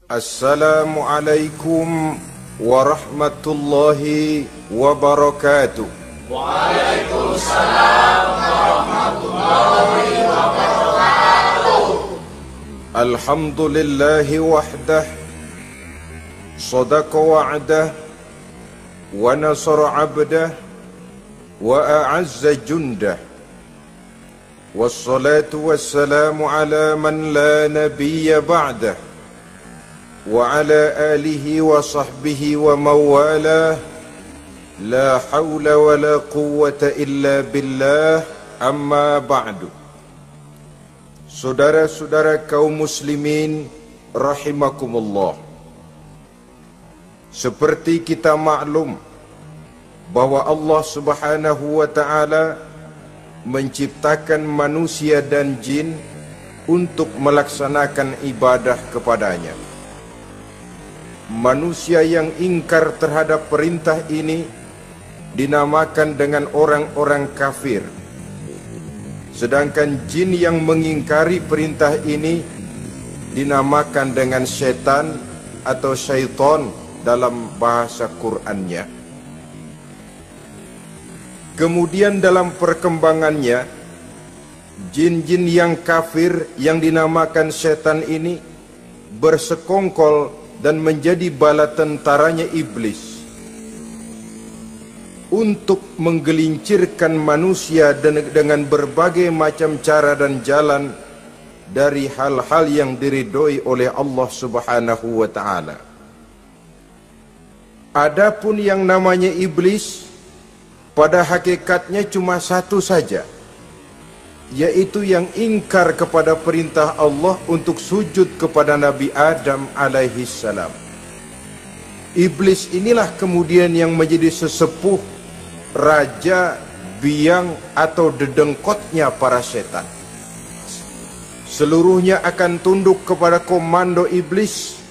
Assalamualaikum warahmatullahi wabarakatuh. Waalaikumsalam warahmatullahi wabarakatuh. Alhamdulillahi wahdah, sadaqa wa'dah, wa nasara abdah, wa a'azza jundah. Wassalatu wassalamu ala man la nabiyya ba'dah, wa ala alihi wa sahbihi wa mawalah. La hawla wa la quwwata illa billah, amma ba'du. Saudara-saudara kaum muslimin rahimakumullah, seperti kita maklum bahwa Allah subhanahu wa ta'ala menciptakan manusia dan jin untuk melaksanakan ibadah kepadanya. Manusia yang ingkar terhadap perintah ini dinamakan dengan orang-orang kafir. Sedangkan jin yang mengingkari perintah ini dinamakan dengan setan atau syaitan dalam bahasa Qur'annya. Kemudian dalam perkembangannya, jin-jin yang kafir yang dinamakan setan ini bersekongkol dan menjadi bala tentaranya iblis untuk menggelincirkan manusia dengan berbagai macam cara dan jalan dari hal-hal yang diridhoi oleh Allah subhanahu wa ta'ala. Adapun yang namanya iblis, pada hakikatnya cuma satu saja, yaitu yang ingkar kepada perintah Allah untuk sujud kepada Nabi Adam alaihi salam. Iblis inilah kemudian yang menjadi sesepuh, raja, biang atau dedengkotnya para setan. Seluruhnya akan tunduk kepada komando iblis,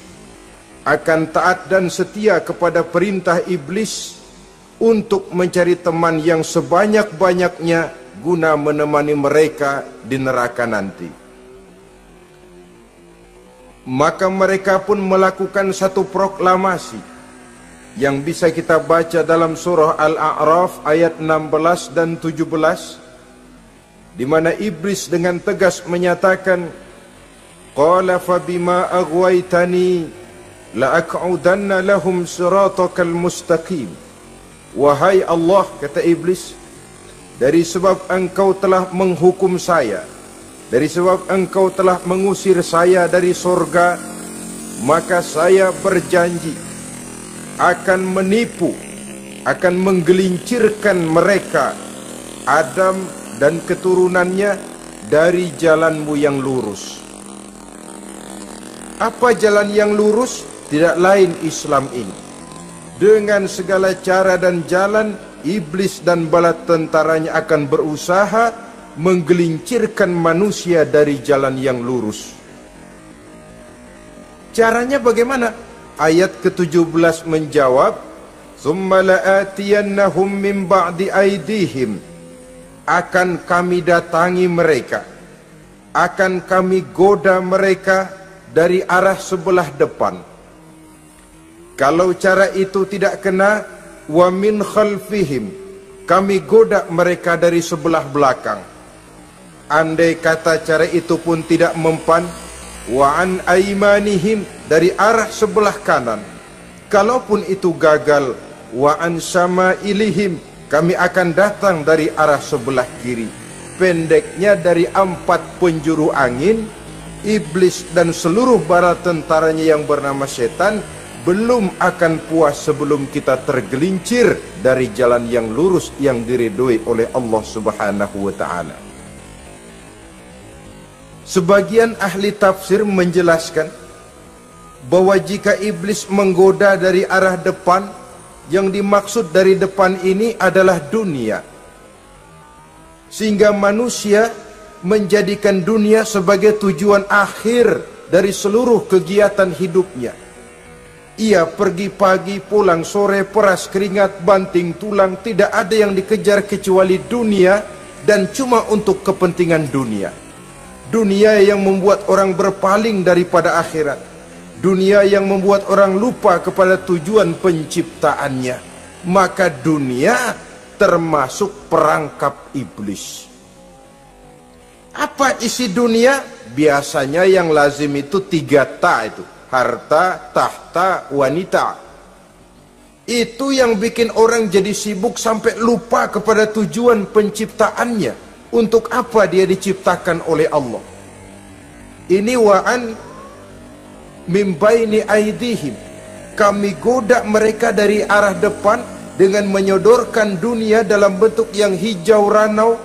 akan taat dan setia kepada perintah iblis untuk mencari teman yang sebanyak-banyaknya guna menemani mereka di neraka nanti. Maka mereka pun melakukan satu proklamasi yang bisa kita baca dalam surah Al-A'raf ayat 16 dan 17, di mana iblis dengan tegas menyatakan, qala fa bima aghwaytani la aq'udanna lahum siratakal mustaqim. Wahai Allah, kata iblis, dari sebab engkau telah menghukum saya, dari sebab engkau telah mengusir saya dari surga, maka saya berjanji akan menipu, akan menggelincirkan mereka, Adam dan keturunannya, dari jalanmu yang lurus. Apa jalan yang lurus? Tidak lain Islam ini. Dengan segala cara dan jalan, iblis dan bala tentaranya akan berusaha menggelincirkan manusia dari jalan yang lurus. Caranya bagaimana? Ayat ke-17 menjawab, "Tsumma la'atiyannahum min ba'di aydihim." Akan kami datangi mereka, akan kami goda mereka dari arah sebelah depan. Kalau cara itu tidak kena, wa min khalfihim, kami goda mereka dari sebelah belakang. Andai kata cara itu pun tidak mempan, wa an aimanihim, dari arah sebelah kanan. Kalaupun itu gagal, wa an syama'ilihim, kami akan datang dari arah sebelah kiri. Pendeknya, dari 4 penjuru angin, iblis dan seluruh bala tentaranya yang bernama setan belum akan puas sebelum kita tergelincir dari jalan yang lurus yang diridhoi oleh Allah subhanahu wa ta'ala. Sebagian ahli tafsir menjelaskan bahwa jika iblis menggoda dari arah depan, yang dimaksud dari depan ini adalah dunia, sehingga manusia menjadikan dunia sebagai tujuan akhir dari seluruh kegiatan hidupnya. Ia pergi pagi, pulang sore, peras keringat, banting tulang, tidak ada yang dikejar kecuali dunia, dan cuma untuk kepentingan dunia. Dunia yang membuat orang berpaling daripada akhirat. dunia yang membuat orang lupa kepada tujuan penciptaannya, maka dunia termasuk perangkap iblis. Apa isi dunia? Biasanya yang lazim itu 3 ta itu. Harta, tahta, wanita. Itu yang bikin orang jadi sibuk sampai lupa kepada tujuan penciptaannya. Untuk apa dia diciptakan oleh Allah? Ini wa'an min baini aidihim. Kami goda mereka dari arah depan dengan menyodorkan dunia dalam bentuk yang hijau ranau,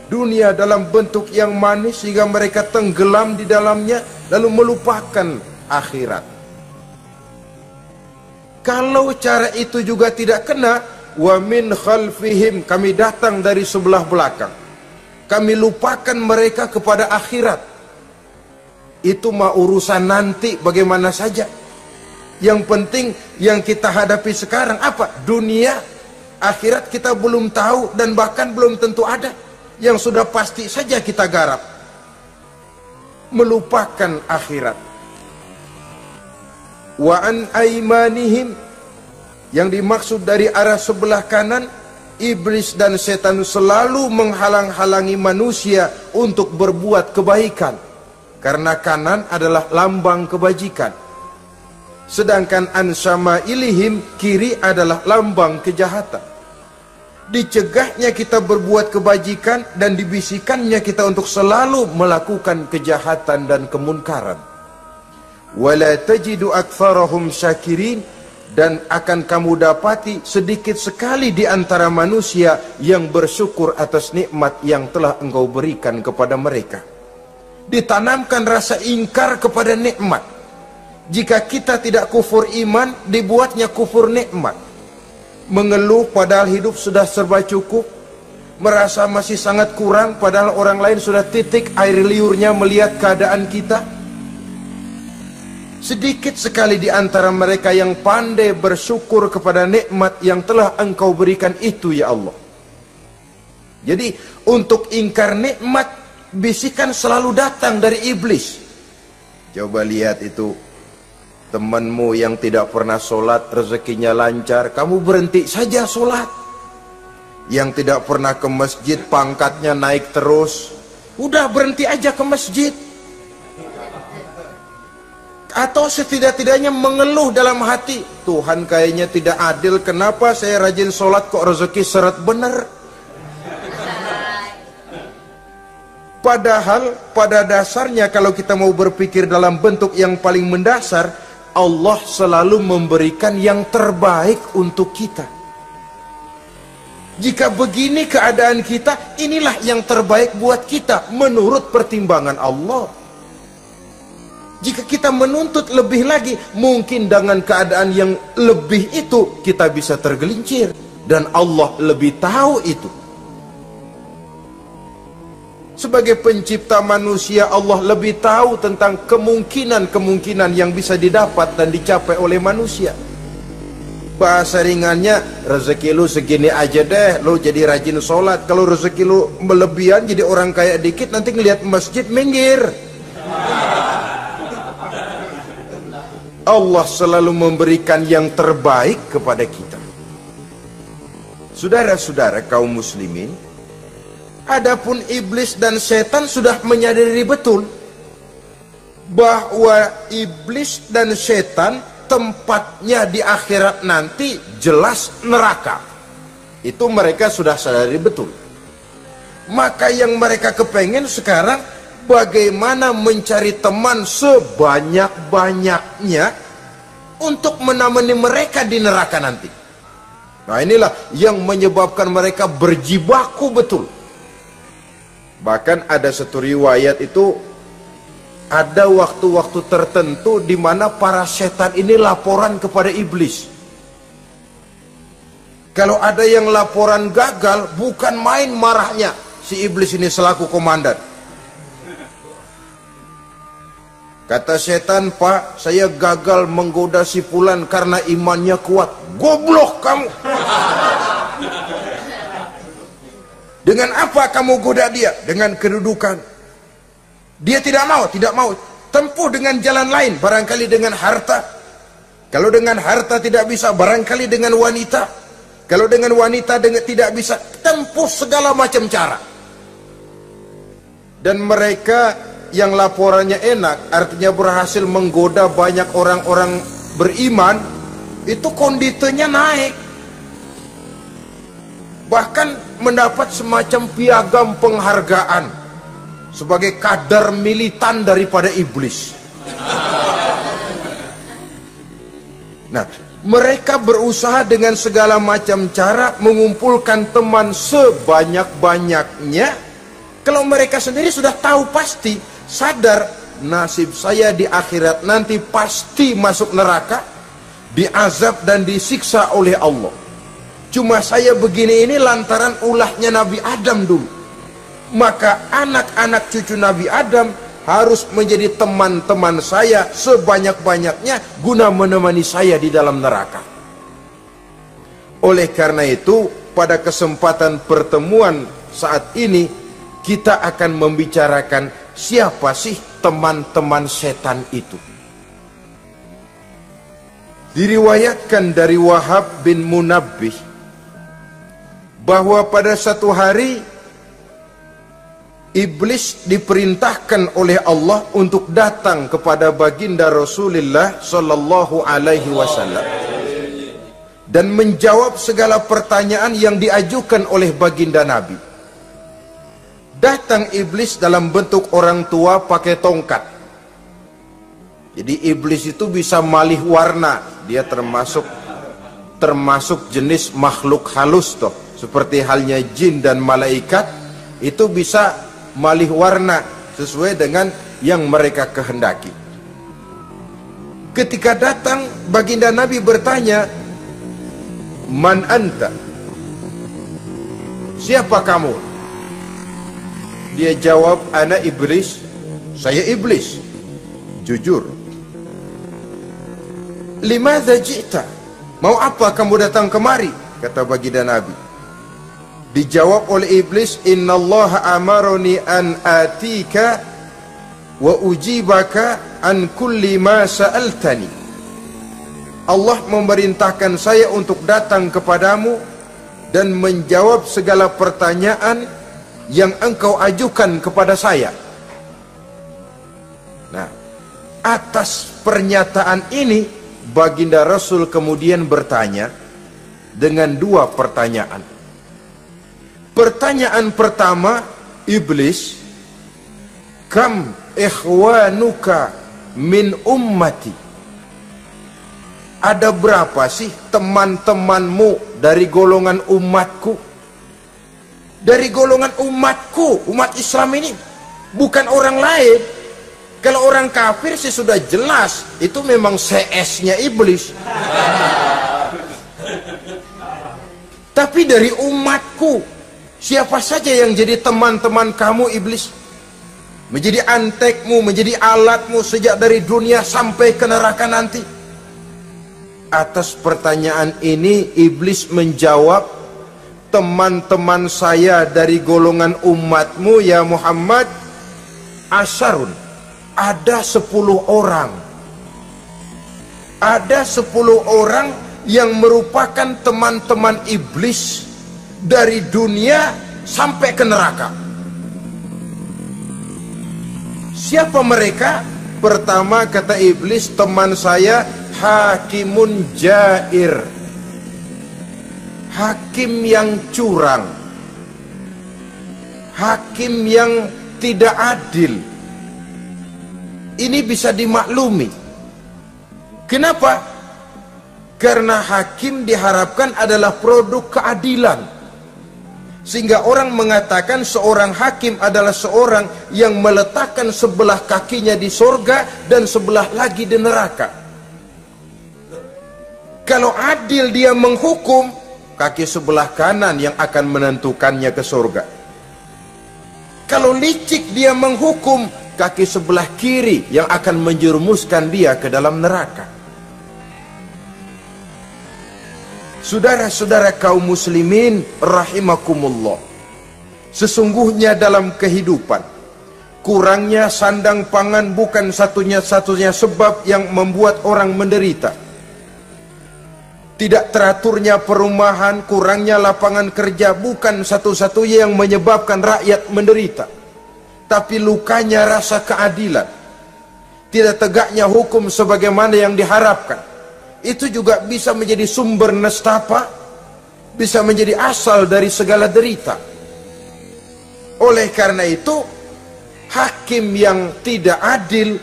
dunia dalam bentuk yang manis sehingga mereka tenggelam di dalamnya lalu melupakan akhirat. Kalau cara itu juga tidak kena, wa min khalfihim, kami datang dari sebelah belakang, kami lupakan mereka kepada akhirat. Itu mah urusan nanti bagaimana saja. Yang penting yang kita hadapi sekarang apa? Dunia. Akhirat kita belum tahu dan bahkan belum tentu ada. Yang sudah pasti saja kita garap. Melupakan akhirat. Wa an aimanihim, yang dimaksud dari arah sebelah kanan, iblis dan setan selalu menghalang-halangi manusia untuk berbuat kebaikan. Karena kanan adalah lambang kebajikan. Sedangkan an syama'ilihim, kiri adalah lambang kejahatan. Dicegahnya kita berbuat kebajikan dan dibisikannya kita untuk selalu melakukan kejahatan dan kemunkaran. Wala tajidu aktsarahum syakirin, dan akan kamu dapati sedikit sekali di antara manusia yang bersyukur atas nikmat yang telah engkau berikan kepada mereka. Ditanamkan rasa ingkar kepada nikmat. Jika kita tidak kufur iman, dibuatnya kufur nikmat. Mengeluh padahal hidup sudah serba cukup, merasa masih sangat kurang padahal orang lain sudah titik air liurnya melihat keadaan kita. Sedikit sekali di antara mereka yang pandai bersyukur kepada nikmat yang telah engkau berikan itu, ya Allah. Jadi untuk ingkar nikmat, bisikan selalu datang dari iblis. Coba lihat itu, temanmu yang tidak pernah sholat, rezekinya lancar, kamu berhenti saja sholat. Yang tidak pernah ke masjid, pangkatnya naik terus, udah berhenti aja ke masjid. Atau setidak-tidaknya mengeluh dalam hati, Tuhan kayaknya tidak adil, kenapa saya rajin sholat kok rezeki seret bener. Padahal pada dasarnya kalau kita mau berpikir dalam bentuk yang paling mendasar, Allah selalu memberikan yang terbaik untuk kita. Jika begini keadaan kita, inilah yang terbaik buat kita menurut pertimbangan Allah. Jika kita menuntut lebih lagi, mungkin dengan keadaan yang lebih itu kita bisa tergelincir, dan Allah lebih tahu itu. Sebagai pencipta manusia, Allah lebih tahu tentang kemungkinan-kemungkinan yang bisa didapat dan dicapai oleh manusia. Bahasa ringannya, rezeki lu segini aja deh, lu jadi rajin sholat. Kalau rezeki lu melebihan jadi orang kaya dikit, nanti ngelihat masjid minggir. Allah selalu memberikan yang terbaik kepada kita. Saudara-saudara kaum muslimin, adapun iblis dan setan sudah menyadari betul bahwa iblis dan setan tempatnya di akhirat nanti jelas neraka. Itu mereka sudah sadari betul. Maka yang mereka kepengen sekarang, bagaimana mencari teman sebanyak-banyaknya untuk menemani mereka di neraka nanti. Nah inilah yang menyebabkan mereka berjibaku betul. Bahkan ada satu riwayat itu, ada waktu-waktu tertentu di mana para setan ini laporan kepada iblis. Kalau ada yang laporan gagal, bukan main marahnya si iblis ini selaku komandan. Kata setan, Pak, saya gagal menggoda si fulan karena imannya kuat. Goblok kamu. Dengan apa kamu goda dia? Dengan kedudukan. Dia tidak mau. tempuh dengan jalan lain, barangkali dengan harta. Kalau dengan harta tidak bisa, barangkali dengan wanita. Kalau dengan wanita tidak bisa, tempuh segala macam cara. Dan mereka yang laporannya enak, artinya berhasil menggoda banyak orang-orang beriman, itu konditenya naik. Bahkan mendapat semacam piagam penghargaan sebagai kadar militan daripada iblis. Nah, mereka berusaha dengan segala macam cara mengumpulkan teman sebanyak-banyaknya. Kalau mereka sendiri sudah tahu pasti, sadar nasib saya di akhirat nanti pasti masuk neraka, diazab dan disiksa oleh Allah. Cuma saya begini ini lantaran ulahnya Nabi Adam dulu. Maka anak-anak cucu Nabi Adam harus menjadi teman-teman saya sebanyak-banyaknya guna menemani saya di dalam neraka. Oleh karena itu, pada kesempatan pertemuan saat ini, kita akan membicarakan siapa sih teman-teman setan itu. Diriwayatkan dari Wahab bin Munabbih bahwa pada satu hari iblis diperintahkan oleh Allah untuk datang kepada baginda Rasulullah sallallahu alaihi wasallam dan menjawab segala pertanyaan yang diajukan oleh baginda Nabi. Datang iblis dalam bentuk orang tua pakai tongkat. Jadi iblis itu bisa malih warna, dia termasuk jenis makhluk halus toh. Seperti halnya jin dan malaikat, itu bisa malih warna sesuai dengan yang mereka kehendaki. Ketika datang, baginda Nabi bertanya, "Man anta?" Siapa kamu? Dia jawab, "Ana iblis." Saya iblis. Jujur. "Limadza ji'ta?" Mau apa kamu datang kemari? Kata baginda Nabi. Dijawab oleh iblis, "Innallaha amaroni an atika wa ujibaka an kulli ma sa'altani." Allah memerintahkan saya untuk datang kepadamu dan menjawab segala pertanyaan yang engkau ajukan kepada saya. Nah, atas pernyataan ini baginda Rasul kemudian bertanya dengan dua pertanyaan. Pertanyaan pertama, iblis, "Kam ikhwanuka min ummati?" Ada berapa sih teman-temanmu dari golongan umatku? Dari golongan umatku, umat Islam ini, bukan orang lain. Kalau orang kafir sih sudah jelas, itu memang CS-nya iblis. Tapi dari umatku, siapa saja yang jadi teman-teman kamu iblis? Menjadi antekmu, menjadi alatmu sejak dari dunia sampai ke neraka nanti. Atas pertanyaan ini iblis menjawab, "Teman-teman saya dari golongan umatmu ya Muhammad, asyarun, ada 10 orang. Ada 10 orang yang merupakan teman-teman iblis dari dunia sampai ke neraka." Siapa mereka? Pertama kata iblis, teman saya hakimun jair, hakim yang curang, hakim yang tidak adil. Ini bisa dimaklumi. Kenapa? Karena hakim diharapkan adalah produk keadilan. Sehingga orang mengatakan seorang hakim adalah seorang yang meletakkan sebelah kakinya di surga dan sebelah lagi di neraka. Kalau adil dia menghukum, kaki sebelah kanan yang akan menentukannya ke surga. Kalau licik dia menghukum, kaki sebelah kiri yang akan menjerumuskan dia ke dalam neraka. Saudara-saudara kaum muslimin rahimakumullah, sesungguhnya dalam kehidupan Kurangnya sandang pangan bukan satunya-satunya sebab yang membuat orang menderita. Tidak teraturnya perumahan, kurangnya lapangan kerja bukan satu-satunya yang menyebabkan rakyat menderita. Tapi lukanya rasa keadilan, tidak tegaknya hukum sebagaimana yang diharapkan, itu juga bisa menjadi sumber nestapa, bisa menjadi asal dari segala derita. Oleh karena itu, hakim yang tidak adil,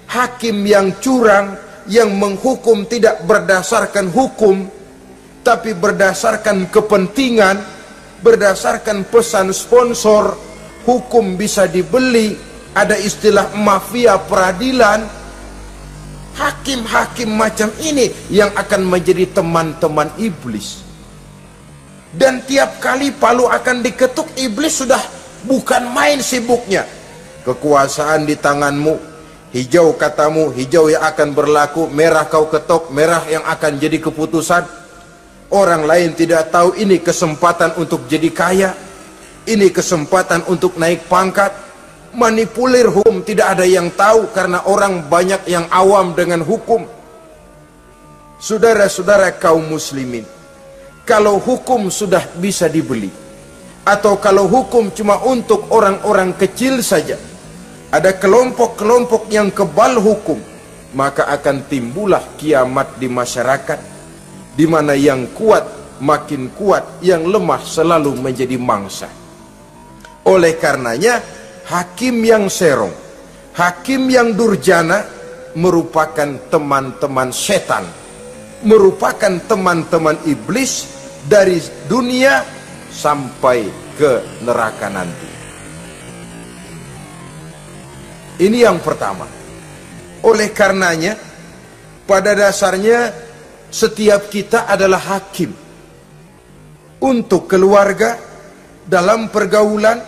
hakim yang curang, yang menghukum tidak berdasarkan hukum, tapi berdasarkan kepentingan, berdasarkan pesan sponsor, hukum bisa dibeli, ada istilah mafia peradilan. Hakim-hakim macam ini yang akan menjadi teman-teman iblis. Dan tiap kali palu akan diketuk, iblis sudah bukan main sibuknya. Kekuasaan di tanganmu, hijau katamu, hijau yang akan berlaku, merah kau ketok, merah yang akan jadi keputusan. Orang lain tidak tahu ini kesempatan untuk jadi kaya, ini kesempatan untuk naik pangkat. Manipulir hukum tidak ada yang tahu karena orang banyak yang awam dengan hukum. Saudara-saudara kaum muslimin, kalau hukum sudah bisa dibeli, atau kalau hukum cuma untuk orang-orang kecil saja, ada kelompok-kelompok yang kebal hukum, maka akan timbullah kiamat di masyarakat, di mana yang kuat makin kuat, yang lemah selalu menjadi mangsa. Oleh karenanya, hakim yang serong, hakim yang durjana merupakan teman-teman setan, merupakan teman-teman iblis dari dunia sampai ke neraka nanti. Ini yang pertama. Oleh karenanya, pada dasarnya setiap kita adalah hakim. Untuk keluarga, dalam pergaulan,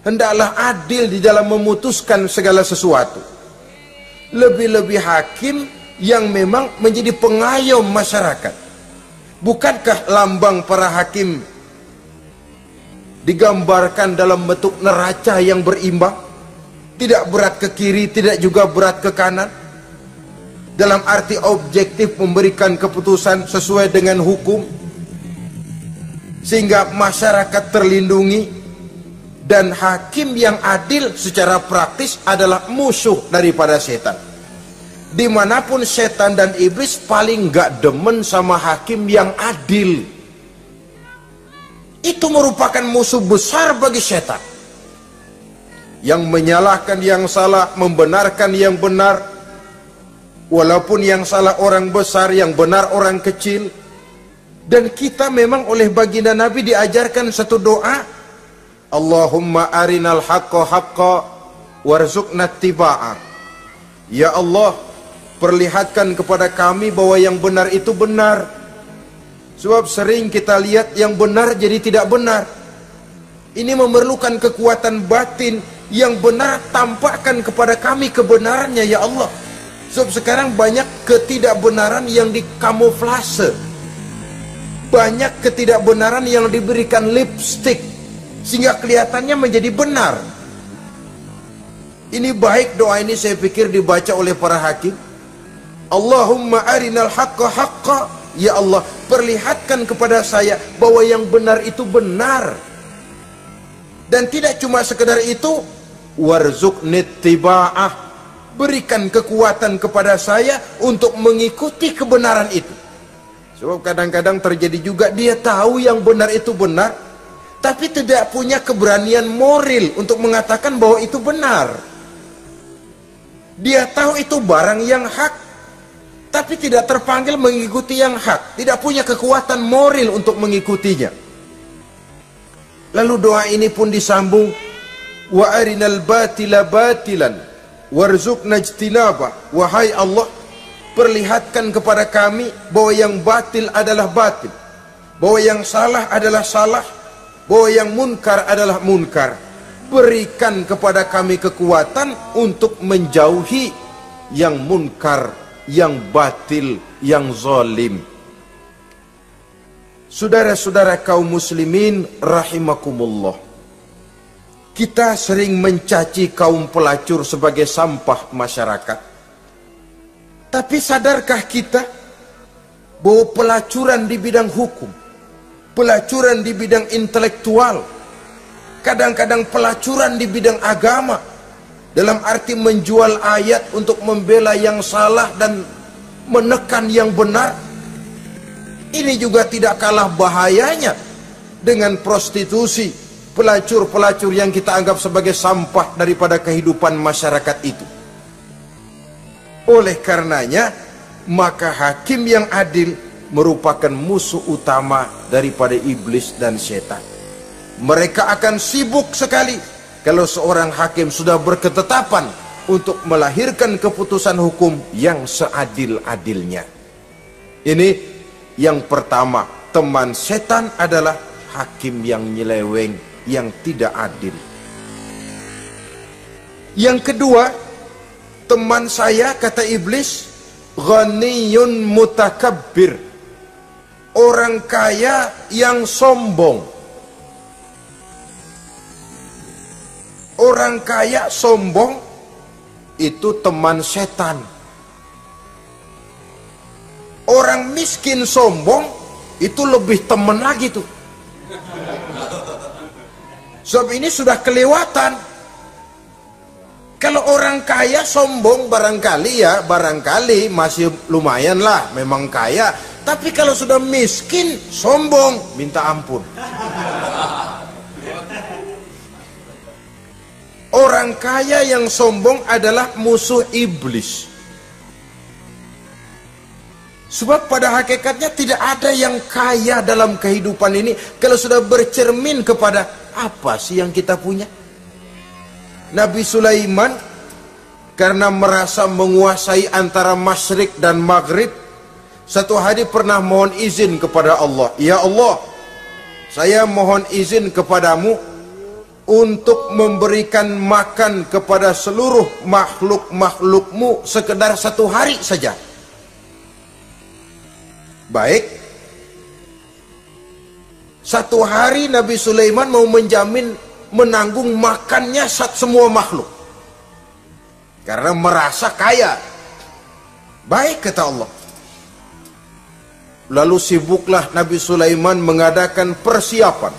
hendaklah adil di dalam memutuskan segala sesuatu. Lebih-lebih hakim yang memang menjadi pengayom masyarakat. Bukankah lambang para hakim digambarkan dalam bentuk neraca yang berimbang? Tidak berat ke kiri, tidak juga berat ke kanan. Dalam arti objektif memberikan keputusan sesuai dengan hukum, sehingga masyarakat terlindungi. Dan hakim yang adil secara praktis adalah musuh daripada setan. Dimanapun setan dan iblis paling gak demen sama hakim yang adil. Itu merupakan musuh besar bagi setan. Yang menyalahkan yang salah, membenarkan yang benar. Walaupun yang salah orang besar, yang benar orang kecil. Dan kita memang oleh baginda Nabi diajarkan satu doa, Allahumma arinal haqqa haqqa warzuqna ittiba'ah. Ya Allah, perlihatkan kepada kami bahwa yang benar itu benar. Sebab sering kita lihat yang benar jadi tidak benar. Ini memerlukan kekuatan batin. Yang benar tampakkan kepada kami kebenarannya ya Allah. Sebab sekarang banyak ketidakbenaran yang dikamuflase, banyak ketidakbenaran yang diberikan lipstick sehingga kelihatannya menjadi benar. Ini baik doa ini saya pikir dibaca oleh para hakim. Allahumma arinal haqqa haqqa. Ya Allah, perlihatkan kepada saya bahwa yang benar itu benar. Dan tidak cuma sekedar itu, warzuqni ittiba'ah, berikan kekuatan kepada saya untuk mengikuti kebenaran itu. Sebab kadang-kadang terjadi juga dia tahu yang benar itu benar, tapi tidak punya keberanian moral untuk mengatakan bahwa itu benar. Dia tahu itu barang yang hak, tapi tidak terpanggil mengikuti yang hak, tidak punya kekuatan moral untuk mengikutinya. Lalu doa ini pun disambung, wa arinal batila batilan warzuqna ijtinabah. Wahai Allah, perlihatkan kepada kami bahwa yang batil adalah batil, bahwa yang salah adalah salah, bahwa yang munkar adalah munkar. Berikan kepada kami kekuatan untuk menjauhi yang munkar, yang batil, yang zalim. Saudara-saudara kaum muslimin rahimakumullah, Kita sering mencaci kaum pelacur sebagai sampah masyarakat. Tapi sadarkah kita bahwa pelacuran di bidang hukum, pelacuran di bidang intelektual, kadang-kadang pelacuran di bidang agama, dalam arti menjual ayat untuk membela yang salah dan menekan yang benar, ini juga tidak kalah bahayanya dengan prostitusi, pelacur-pelacur yang kita anggap sebagai sampah daripada kehidupan masyarakat itu. Oleh karenanya, maka hakim yang adil merupakan musuh utama daripada iblis dan setan. Mereka akan sibuk sekali kalau seorang hakim sudah berketetapan untuk melahirkan keputusan hukum yang seadil-adilnya. Ini yang pertama, teman setan adalah hakim yang nyeleweng, yang tidak adil. Yang kedua, teman saya, kata iblis, ghaniyun mutakabbir, orang kaya yang sombong. Orang kaya sombong itu teman setan. Orang miskin sombong itu lebih teman lagi tuh. Sebab ini sudah kelewatan. Kalau orang kaya sombong barangkali masih lumayan lah, memang kaya. Tapi kalau sudah miskin sombong, minta ampun. Orang kaya yang sombong adalah musuh iblis. Sebab pada hakikatnya tidak ada yang kaya dalam kehidupan ini kalau sudah bercermin kepada apa sih yang kita punya. Nabi Sulaiman karena merasa menguasai antara masyrik dan maghrib, satu hari pernah mohon izin kepada Allah. Ya Allah, saya mohon izin kepadamu untuk memberikan makan kepada seluruh makhluk-makhlukmu sekedar satu hari saja. Baik, satu hari Nabi Sulaiman mau menjamin menanggung makannya semua makhluk karena merasa kaya. Baik, kata Allah. Lalu sibuklah Nabi Sulaiman mengadakan persiapan.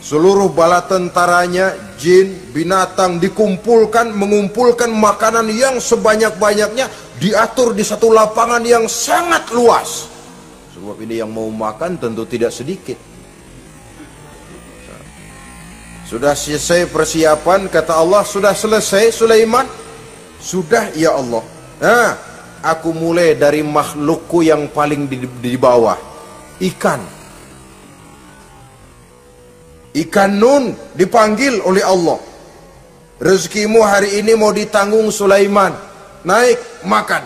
Seluruh bala tentaranya, jin, binatang dikumpulkan, mengumpulkan makanan yang sebanyak-banyaknya, diatur di satu lapangan yang sangat luas. Sebab ini yang mau makan tentu tidak sedikit. Sudah selesai persiapan, kata Allah, sudah selesai Sulaiman? Sudah, ya Allah. Nah, aku mulai dari makhlukku yang paling di bawah, ikan. Ikan Nun dipanggil oleh Allah. Rezekimu hari ini mau ditanggung Sulaiman. Naik, makan.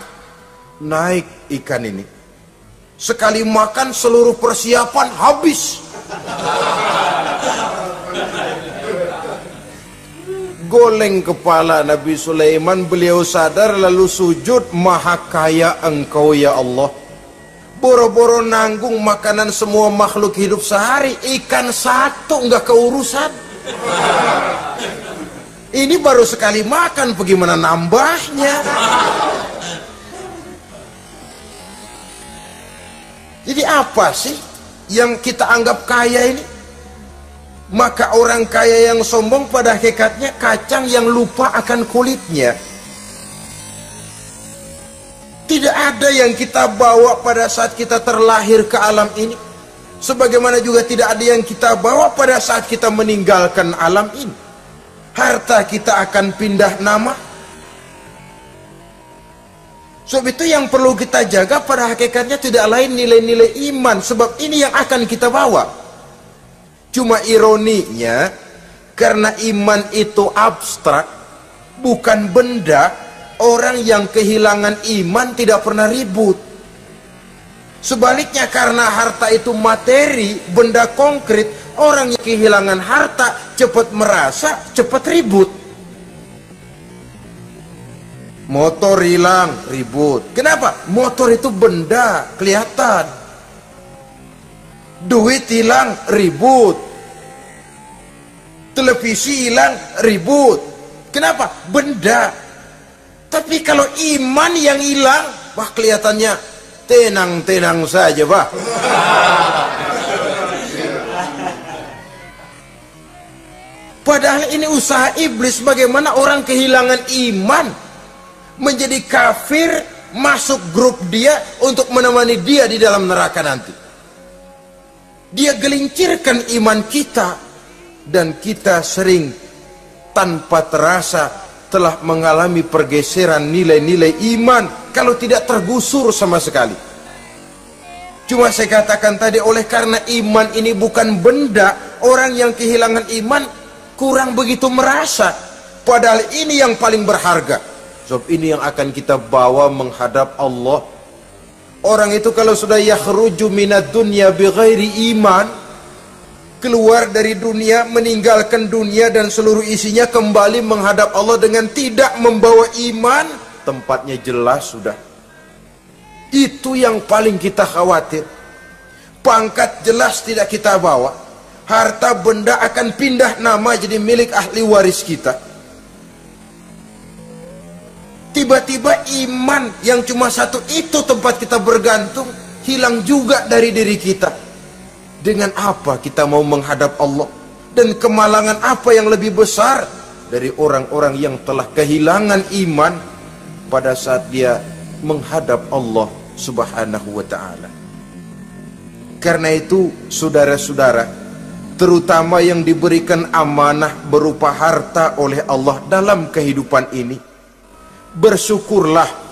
Naik ikan ini. Sekali makan seluruh persiapan habis. Goleng kepala Nabi Sulaiman, beliau sadar lalu sujud, maha kaya engkau ya Allah. Boro-boro nanggung makanan semua makhluk hidup sehari, ikan satu nggak keurusan. Ini baru sekali makan, bagaimana nambahnya? Jadi apa sih yang kita anggap kaya ini? Maka orang kaya yang sombong pada hakikatnya kacang yang lupa akan kulitnya. Tidak ada yang kita bawa pada saat kita terlahir ke alam ini, sebagaimana juga tidak ada yang kita bawa pada saat kita meninggalkan alam ini. Harta kita akan pindah nama. Sebab itu yang perlu kita jaga pada hakikatnya tidak lain nilai-nilai iman, sebab ini yang akan kita bawa. Cuma ironinya, karena iman itu abstrak, bukan benda, orang yang kehilangan iman tidak pernah ribut. Sebaliknya, karena harta itu materi, benda konkret, orang yang kehilangan harta cepat merasa, cepat ribut. Motor hilang, ribut. Kenapa? Motor itu benda, kelihatan. Duit hilang, ribut. Televisi hilang, ribut. Kenapa? Benda. Tapi kalau iman yang hilang, wah kelihatannya tenang-tenang saja, Pak. Padahal ini usaha iblis, bagaimana orang kehilangan iman, menjadi kafir, masuk grup dia untuk menemani dia di dalam neraka nanti. Dia gelincirkan iman kita, dan kita sering tanpa terasa telah mengalami pergeseran nilai-nilai iman, kalau tidak tergusur sama sekali. Cuma saya katakan tadi, oleh karena iman ini bukan benda, orang yang kehilangan iman kurang begitu merasa, padahal ini yang paling berharga. Sebab ini yang akan kita bawa menghadap Allah. Orang itu kalau sudah yakhruju minad dunya bighairi iman, keluar dari dunia, meninggalkan dunia dan seluruh isinya, kembali menghadap Allah dengan tidak membawa iman, tempatnya jelas sudah. Itu yang paling kita khawatir. Pangkat jelas tidak kita bawa, harta benda akan pindah nama jadi milik ahli waris kita. Tiba-tiba iman yang cuma satu itu tempat kita bergantung, hilang juga dari diri kita. Dengan apa kita mau menghadap Allah? Dan kemalangan apa yang lebih besar dari orang-orang yang telah kehilangan iman pada saat dia menghadap Allah Subhanahu wa ta'ala. Karena itu saudara-saudara, terutama yang diberikan amanah berupa harta oleh Allah dalam kehidupan ini, bersyukurlah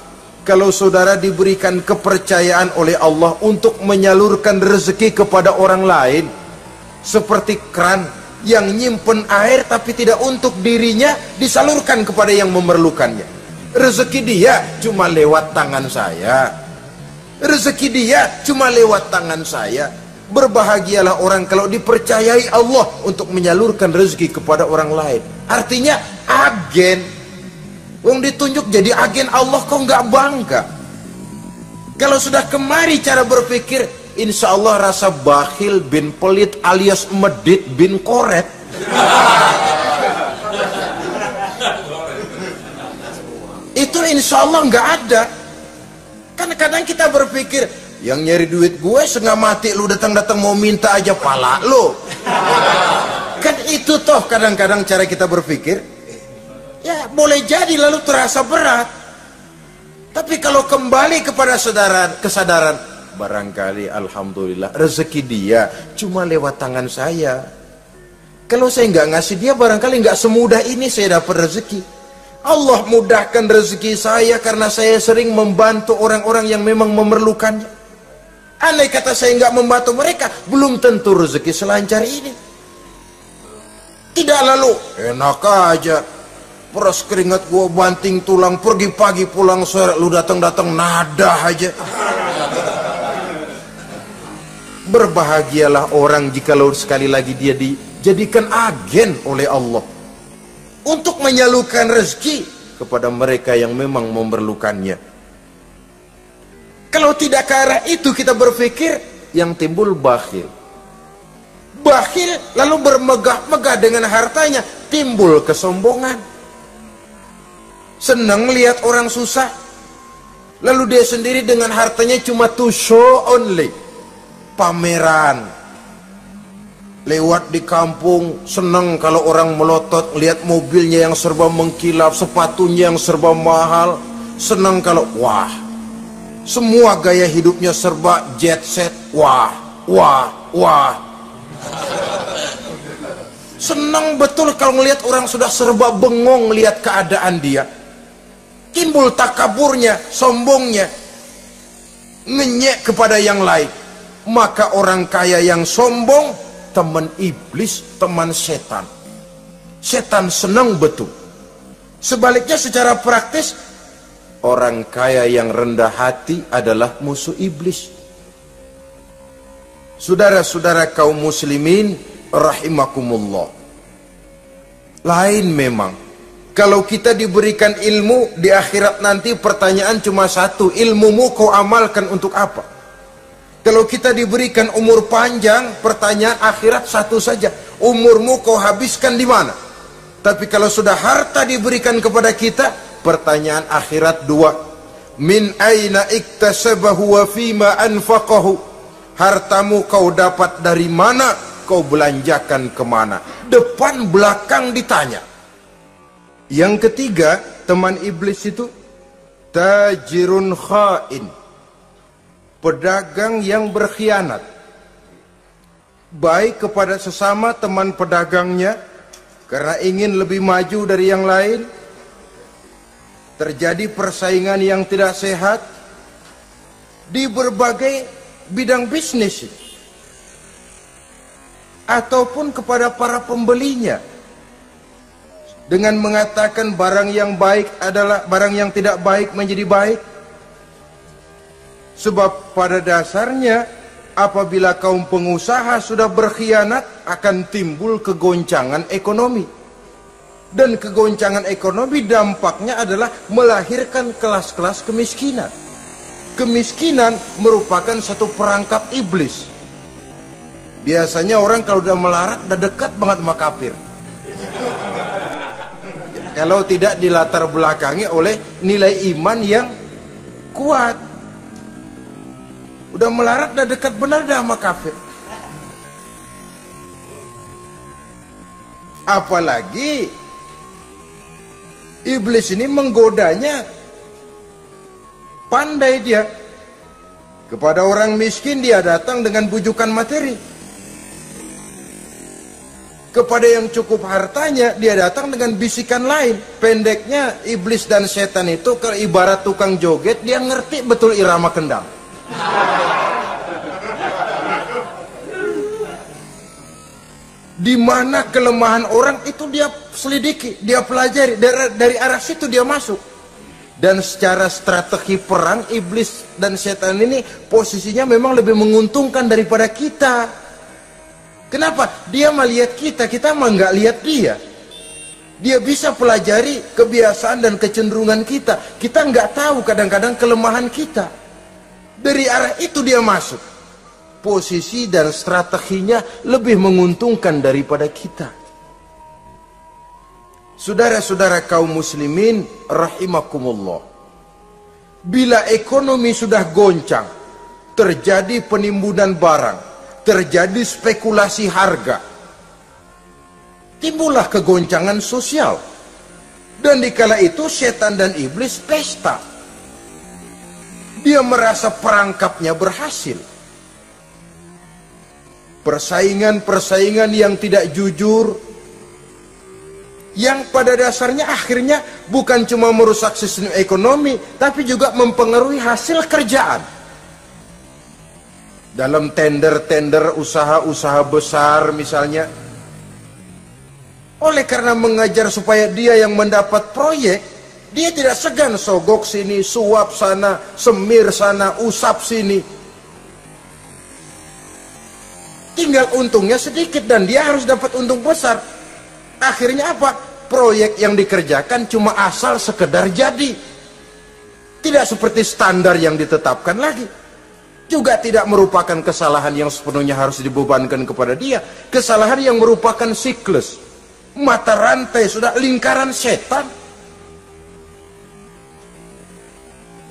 kalau saudara diberikan kepercayaan oleh Allah untuk menyalurkan rezeki kepada orang lain, seperti keran yang nyimpen air tapi tidak untuk dirinya, disalurkan kepada yang memerlukannya. Rezeki dia cuma lewat tangan saya, rezeki dia cuma lewat tangan saya. Berbahagialah orang kalau dipercayai Allah untuk menyalurkan rezeki kepada orang lain. Artinya agen. Wong ditunjuk jadi agen Allah, kok nggak bangga? Kalau sudah kemari cara berpikir, insya Allah rasa bakhil bin pelit alias medit bin koret. Itu insya Allah nggak ada. Kan kadang kita berpikir, yang nyari duit gue setengah mati, lu datang-datang mau minta aja pala lu. Kan itu toh kadang-kadang cara kita berpikir. Ya boleh jadi lalu terasa berat. Tapi kalau kembali kepada kesadaran, barangkali alhamdulillah rezeki dia cuma lewat tangan saya. Kalau saya nggak ngasih dia, barangkali nggak semudah ini saya dapat rezeki. Allah mudahkan rezeki saya karena saya sering membantu orang-orang yang memang memerlukannya. Andai kata saya nggak membantu mereka, belum tentu rezeki selancar ini. Tidak lalu enak aja, peras keringat gua banting tulang, pergi pagi pulang sore, lu datang-datang nada aja. Berbahagialah orang jikalau sekali lagi dia dijadikan agen oleh Allah untuk menyalurkan rezeki kepada mereka yang memang memerlukannya. Kalau tidak ke arah itu kita berpikir, yang timbul bakhil. Bakhil lalu bermegah-megah dengan hartanya, timbul kesombongan. Senang melihat orang susah, lalu dia sendiri dengan hartanya cuma to show only, pameran. Lewat di kampung, senang kalau orang melotot, lihat mobilnya yang serba mengkilap, sepatunya yang serba mahal. Senang kalau, wah, semua gaya hidupnya serba jet set, wah, wah, wah. Senang betul kalau melihat orang sudah serba bengong lihat keadaan dia. Timbul takaburnya, sombongnya, ngenyek kepada yang lain. Maka orang kaya yang sombong, teman iblis, teman setan. Setan senang betul. Sebaliknya secara praktis, orang kaya yang rendah hati adalah musuh iblis. Saudara-saudara kaum muslimin rahimakumullah, lain memang kalau kita diberikan ilmu di akhirat nanti, pertanyaan cuma satu, ilmumu kau amalkan untuk apa? Kalau kita diberikan umur panjang, pertanyaan akhirat satu saja, umurmu kau habiskan di mana. Tapi kalau sudah harta diberikan kepada kita, pertanyaan akhirat dua. Min aina iktasabahu wa fima anfaqahu. Hartamu kau dapat dari mana, kau belanjakan kemana. Depan belakang ditanya. Yang ketiga, teman iblis itu tajirun khain, pedagang yang berkhianat, baik kepada sesama teman pedagangnya karena ingin lebih maju dari yang lain. Terjadi persaingan yang tidak sehat di berbagai bidang bisnis, ataupun kepada para pembelinya dengan mengatakan barang yang baik adalah barang yang tidak baik menjadi baik. Sebab pada dasarnya apabila kaum pengusaha sudah berkhianat, akan timbul kegoncangan ekonomi. Dan kegoncangan ekonomi dampaknya adalah melahirkan kelas-kelas kemiskinan. Kemiskinan merupakan satu perangkap iblis. Biasanya orang kalau udah melarat udah dekat banget sama kafir. Kalau tidak dilatar belakangi oleh nilai iman yang kuat, udah melarat udah dekat benar dah sama kafir. Apalagi iblis ini menggodanya, pandai dia. Kepada orang miskin dia datang dengan bujukan materi. Kepada yang cukup hartanya dia datang dengan bisikan lain. Pendeknya iblis dan setan itu ibarat tukang joget, dia ngerti betul irama kendang. Di mana kelemahan orang itu dia selidiki, dia pelajari, dari arah situ dia masuk. Dan secara strategi perang, iblis dan setan ini posisinya memang lebih menguntungkan daripada kita. Kenapa? Dia melihat kita, kita mah nggak lihat dia. Dia bisa pelajari kebiasaan dan kecenderungan kita. Kita nggak tahu kadang-kadang kelemahan kita. Dari arah itu dia masuk. Posisi dan strateginya lebih menguntungkan daripada kita. Saudara-saudara kaum muslimin rahimakumullah. Bila ekonomi sudah goncang, terjadi penimbunan barang, terjadi spekulasi harga, timbullah kegoncangan sosial. Dan dikala itu setan dan iblis pesta. Dia merasa perangkapnya berhasil. Persaingan-persaingan yang tidak jujur, yang pada dasarnya akhirnya bukan cuma merusak sistem ekonomi, tapi juga mempengaruhi hasil kerjaan. Dalam tender-tender usaha-usaha besar misalnya, oleh karena mengajar supaya dia yang mendapat proyek, dia tidak segan sogok sini, suap sana, semir sana, usap sini. Tinggal untungnya sedikit dan dia harus dapat untung besar. Akhirnya apa? Proyek yang dikerjakan cuma asal sekedar jadi. Tidak seperti standar yang ditetapkan lagi. Juga tidak merupakan kesalahan yang sepenuhnya harus dibebankan kepada dia. Kesalahan yang merupakan siklus, mata rantai, sudah lingkaran setan.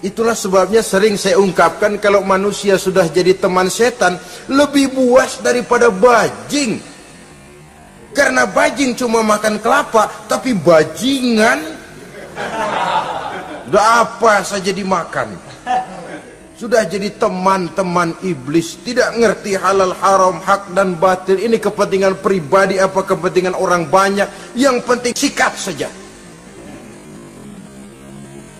Itulah sebabnya sering saya ungkapkan, kalau manusia sudah jadi teman setan, lebih buas daripada bajing. Karena bajing cuma makan kelapa, tapi bajingan udah apa saja dimakan. Sudah jadi teman-teman iblis, tidak ngerti halal haram, hak dan batil. Ini kepentingan pribadi apa kepentingan orang banyak, yang penting sikat saja.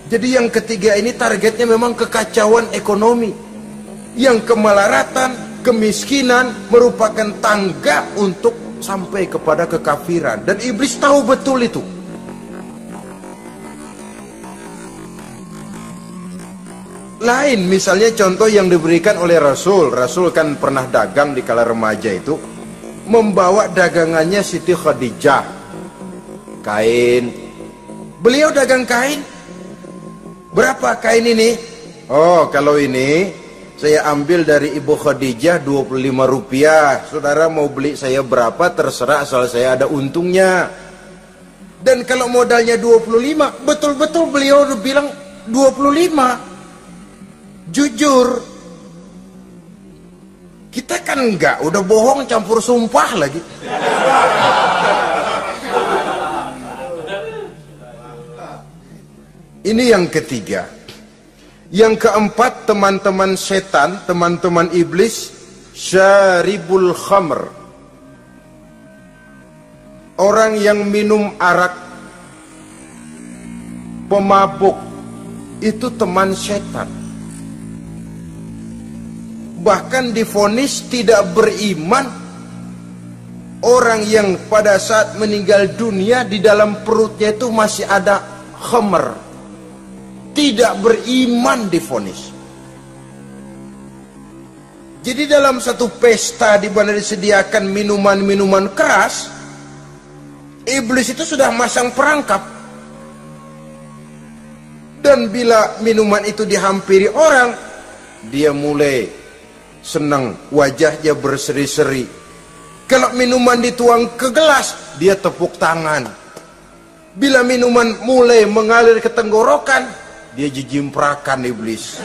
Jadi yang ketiga ini targetnya memang kekacauan ekonomi. Yang kemelaratan, kemiskinan merupakan tangga untuk sampai kepada kekafiran. Dan iblis tahu betul itu. Lain misalnya contoh yang diberikan oleh Rasul. Rasul kan pernah dagang di kala remaja itu, membawa dagangannya Siti Khadijah, kain. Beliau dagang kain. Berapa kain ini? Oh, kalau ini Saya ambil dari Ibu Khadijah 25 rupiah. Saudara mau beli saya berapa terserah, asal saya ada untungnya. Dan kalau modalnya 25, betul-betul beliau bilang 25. Jujur. Kita kan enggak, udah bohong campur sumpah lagi. Ini yang ketiga. Yang keempat, teman-teman setan, teman-teman iblis, syaribul khamr. Orang yang minum arak, pemabuk, itu teman setan. Bahkan divonis tidak beriman orang yang pada saat meninggal dunia di dalam perutnya itu masih ada khamr. Tidak beriman divonis. Jadi dalam satu pesta di mana disediakan minuman-minuman keras, iblis itu sudah masang perangkap. Dan bila minuman itu dihampiri orang, dia mulai senang, wajahnya berseri-seri. Kalau minuman dituang ke gelas, dia tepuk tangan. Bila minuman mulai mengalir ke tenggorokan, dia jijimprakan iblis.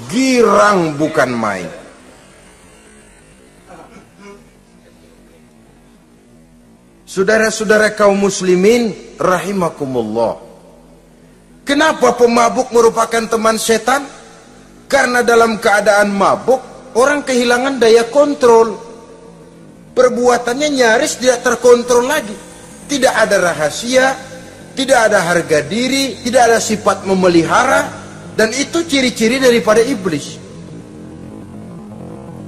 Girang bukan main. Saudara-saudara kaum muslimin rahimakumullah. Kenapa pemabuk merupakan teman setan? Karena dalam keadaan mabuk, orang kehilangan daya kontrol. Perbuatannya nyaris tidak terkontrol lagi. Tidak ada rahasia, tidak ada harga diri, tidak ada sifat memelihara, dan itu ciri-ciri daripada iblis.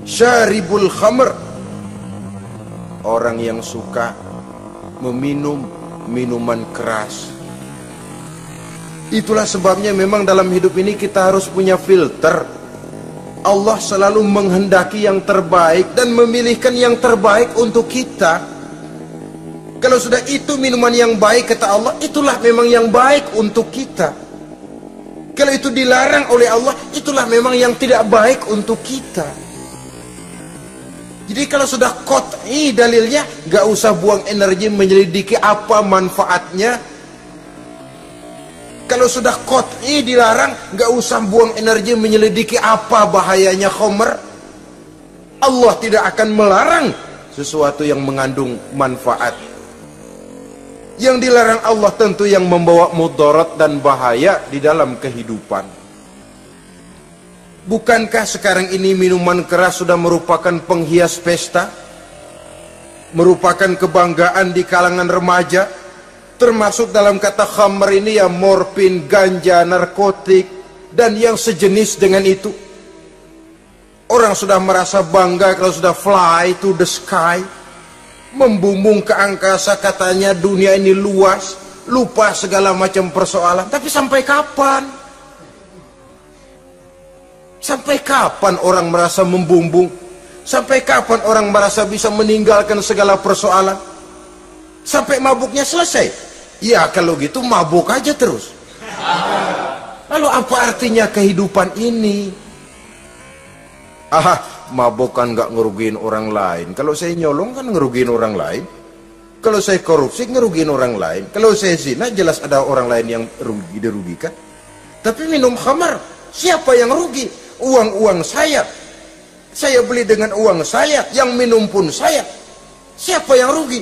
Syaribul khamr, orang yang suka meminum minuman keras. Itulah sebabnya memang dalam hidup ini kita harus punya filter. Allah selalu menghendaki yang terbaik dan memilihkan yang terbaik untuk kita. Kalau sudah itu minuman yang baik kata Allah, itulah memang yang baik untuk kita. Kalau itu dilarang oleh Allah, itulah memang yang tidak baik untuk kita. Jadi kalau sudah qat'i dalilnya, gak usah buang energi menyelidiki apa manfaatnya. Kalau sudah qat'i dilarang, gak usah buang energi menyelidiki apa bahayanya khamr. Allah tidak akan melarang sesuatu yang mengandung manfaat. Yang dilarang Allah tentu yang membawa mudarat dan bahaya di dalam kehidupan. Bukankah sekarang ini minuman keras sudah merupakan penghias pesta? Merupakan kebanggaan di kalangan remaja? Termasuk dalam kata khamr ini ya morfin, ganja, narkotik, dan yang sejenis dengan itu. Orang sudah merasa bangga kalau sudah fly to the sky, membumbung ke angkasa, katanya dunia ini luas, lupa segala macam persoalan. Tapi sampai kapan? Sampai kapan orang merasa membumbung? Sampai kapan orang merasa bisa meninggalkan segala persoalan? Sampai mabuknya selesai? Ya kalau gitu mabuk aja terus. Lalu apa artinya kehidupan ini? Mabuk kan gak ngerugiin orang lain. Kalau saya nyolong kan ngerugiin orang lain. Kalau saya korupsi ngerugiin orang lain. Kalau saya zina jelas ada orang lain yang dirugikan. Tapi minum khamar, siapa yang rugi? Uang-uang saya. Saya beli dengan uang saya, yang minum pun saya. Siapa yang rugi?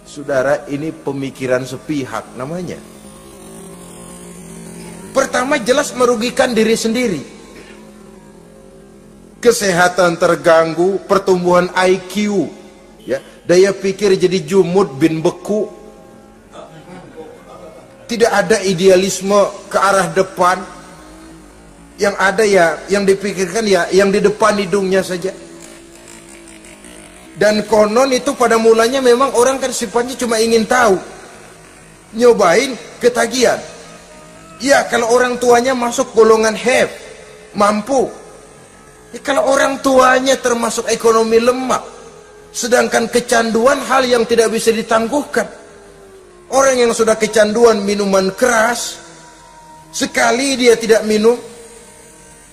Saudara, ini pemikiran sepihak namanya. Pertama jelas merugikan diri sendiri. Kesehatan terganggu, pertumbuhan IQ, ya, daya pikir jadi jumud bin beku. Tidak ada idealisme ke arah depan. Yang ada ya, yang dipikirkan ya, yang di depan hidungnya saja. Dan konon itu pada mulanya memang orang kan sifatnya cuma ingin tahu, nyobain, ketagihan. Ya kalau orang tuanya masuk golongan have, mampu. Ya, kalau orang tuanya termasuk ekonomi lemah, sedangkan kecanduan hal yang tidak bisa ditangguhkan. Orang yang sudah kecanduan minuman keras, Sekali dia tidak minum,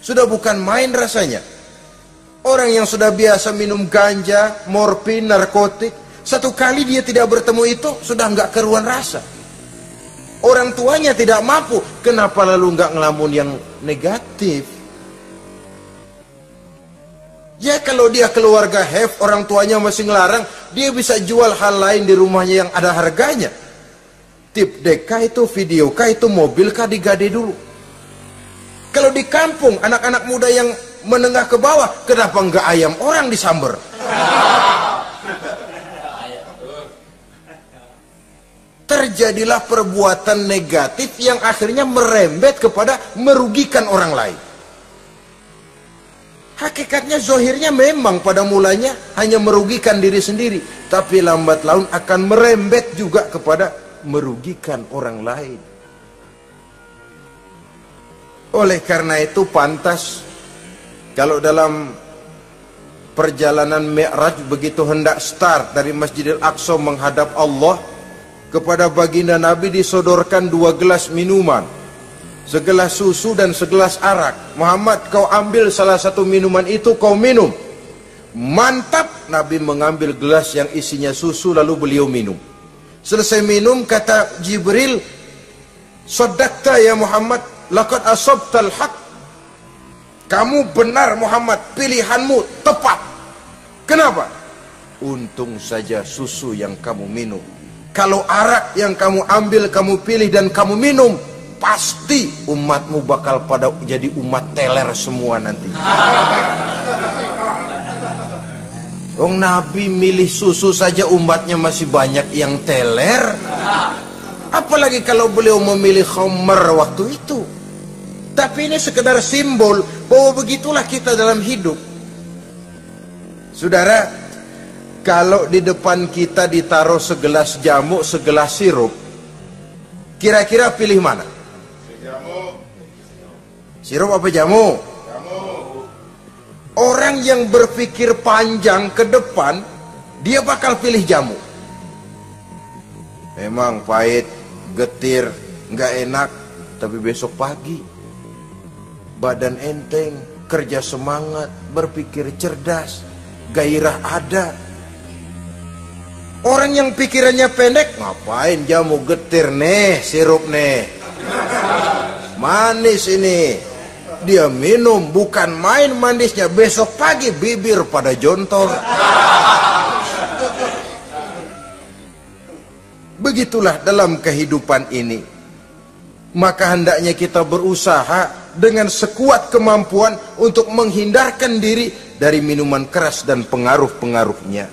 sudah bukan main rasanya. Orang yang sudah biasa minum ganja, morfin, narkotik, satu kali dia tidak bertemu itu, sudah nggak keruan rasa. Orang tuanya tidak mampu, kenapa lalu nggak ngelamun yang negatif? Ya kalau dia keluarga have, orang tuanya masih ngelarang, dia bisa jual hal lain di rumahnya yang ada harganya. Tip dek kah itu, video kah itu, mobil kah digade dulu. Kalau di kampung, anak-anak muda yang menengah ke bawah, kenapa nggak ayam orang disamber? Terjadilah perbuatan negatif yang akhirnya merembet kepada merugikan orang lain. Hakikatnya zohirnya memang pada mulanya hanya merugikan diri sendiri, tapi lambat laun akan merembet juga kepada merugikan orang lain. Oleh karena itu pantas kalau dalam perjalanan Mi'raj begitu hendak start dari Masjidil Aqsa menghadap Allah, kepada baginda Nabi disodorkan 2 gelas minuman, segelas susu dan segelas arak. Muhammad, kau ambil salah satu minuman itu, kau minum. Mantap. Nabi mengambil gelas yang isinya susu, lalu beliau minum. Selesai minum, kata Jibril, "Shaddaqta ya Muhammad, laqad asabtal haq." Kamu benar Muhammad, pilihanmu tepat. Kenapa? Untung saja susu yang kamu minum. Kalau arak yang kamu ambil, kamu pilih dan kamu minum, pasti umatmu bakal pada jadi umat teler semua nanti. Nabi milih susu saja umatnya masih banyak yang teler, apalagi kalau beliau memilih khamr waktu itu. Tapi ini sekedar simbol bahwa begitulah kita dalam hidup. Saudara, kalau di depan kita ditaruh segelas jamu, segelas sirup, kira-kira pilih mana? Sirup apa jamu? Orang yang berpikir panjang ke depan, dia bakal pilih jamu. Memang pahit, getir, nggak enak, tapi besok pagi badan enteng, kerja semangat, berpikir cerdas, gairah ada. Orang yang pikirannya pendek, ngapain jamu getir nih, sirup nih, manis ini, dia minum, bukan main manisnya, besok pagi bibir pada jontor. Begitulah dalam kehidupan ini. Maka hendaknya kita berusaha dengan sekuat kemampuan untuk menghindarkan diri dari minuman keras dan pengaruh-pengaruhnya.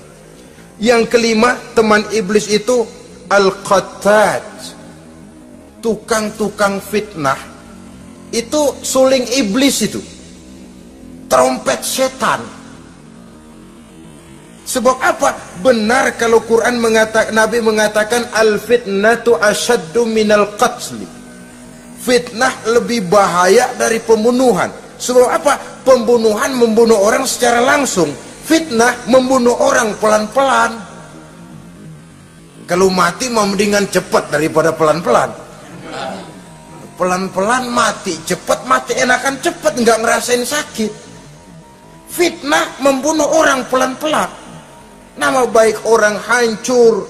Yang kelima, teman iblis itu al-qattat, tukang-tukang fitnah. Itu suling iblis itu, trompet setan. Sebab apa? Benar kalau Quran mengatakan, Nabi mengatakan al-fitnatu asyaddu minal qatli. Fitnah lebih bahaya dari pembunuhan. Sebab apa? Pembunuhan membunuh orang secara langsung. Fitnah membunuh orang pelan-pelan. Kalau mati mendingan cepat daripada pelan-pelan. Pelan-pelan mati, cepat mati, enakan cepat, nggak ngerasain sakit. Fitnah membunuh orang pelan-pelan. Nama baik orang hancur,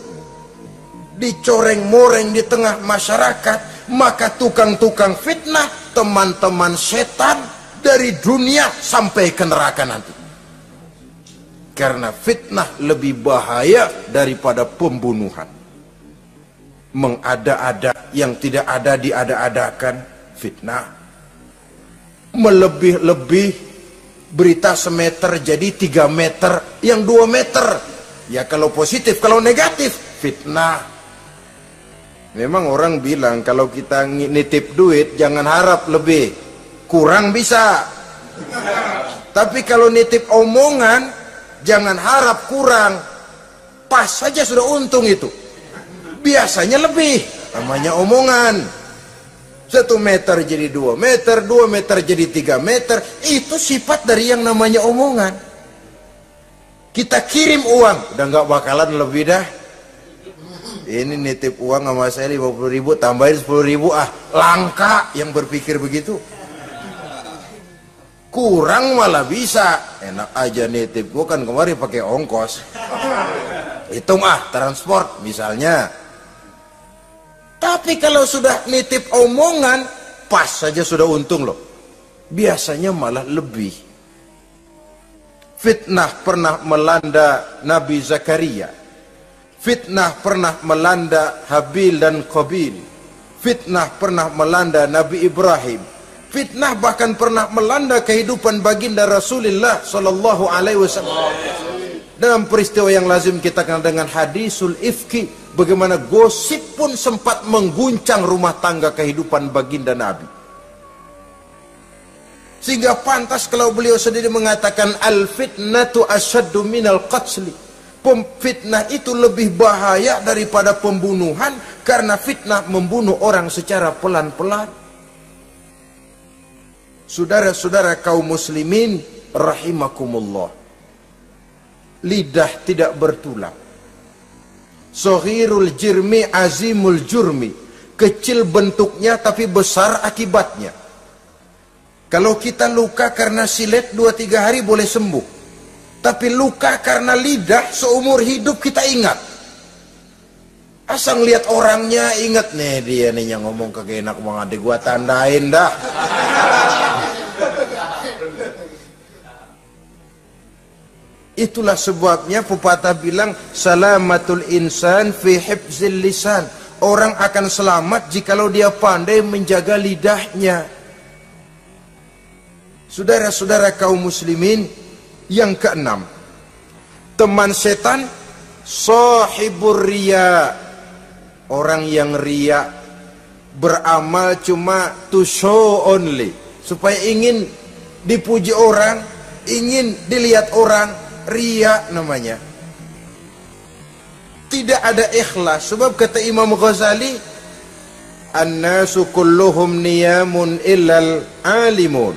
dicoreng-moreng di tengah masyarakat. Maka tukang-tukang fitnah, teman-teman setan dari dunia sampai ke neraka nanti. Karena fitnah lebih bahaya daripada pembunuhan. Mengada-ada yang tidak ada diada-adakan, fitnah. Melebih-lebih, berita semeter jadi 3 meter, yang 2 meter. Ya kalau positif, kalau negatif, fitnah. Memang orang bilang kalau kita nitip duit jangan harap lebih, kurang bisa. Tapi kalau nitip omongan jangan harap kurang, pas saja sudah untung itu. Biasanya lebih, namanya omongan. 1 meter jadi 2 meter, 2 meter jadi 3 meter. Itu sifat dari yang namanya omongan. Kita kirim uang, udah nggak bakalan lebih dah. Ini nitip uang sama saya 50.000, tambahin 10.000, langka yang berpikir begitu. Kurang malah bisa, enak aja nitip, gua kan kemarin pakai ongkos. Hitung transport misalnya. Tapi kalau sudah nitip omongan, pas saja sudah untung loh. Biasanya malah lebih. Fitnah pernah melanda Nabi Zakaria. Fitnah pernah melanda Habil dan Qabil. Fitnah pernah melanda Nabi Ibrahim. Fitnah bahkan pernah melanda kehidupan baginda Rasulullah sallallahu alaihi wasallam. Dalam peristiwa yang lazim kita kenal dengan hadisul ifki, bagaimana gosip pun sempat mengguncang rumah tangga kehidupan baginda Nabi. Sehingga pantas kalau beliau sendiri mengatakan al-fitnatu asyaddu minal qatli. Fitnah itu lebih bahaya daripada pembunuhan, karena fitnah membunuh orang secara pelan-pelan. Saudara-saudara kaum muslimin rahimakumullah, lidah tidak bertulang. Sohirul jirmi azimul jurmi, kecil bentuknya tapi besar akibatnya. Kalau kita luka karena silet 2-3 hari boleh sembuh, tapi luka karena lidah seumur hidup kita ingat. Asal lihat orangnya ingat, nih dia nih yang ngomong kagak enak banget, gua tandain dah. Itulah sebabnya pepatah bilang salamatul insan fi hifzil lisan. Orang akan selamat jikalau dia pandai menjaga lidahnya. Saudara-saudara kaum muslimin, yang keenam, teman setan sahibur riya. Orang yang riya, beramal cuma to show only, supaya ingin dipuji orang, ingin dilihat orang, riya namanya. Tidak ada ikhlas. Sebab kata Imam Ghazali, an-nasu kulluhum niyamun illal alimun,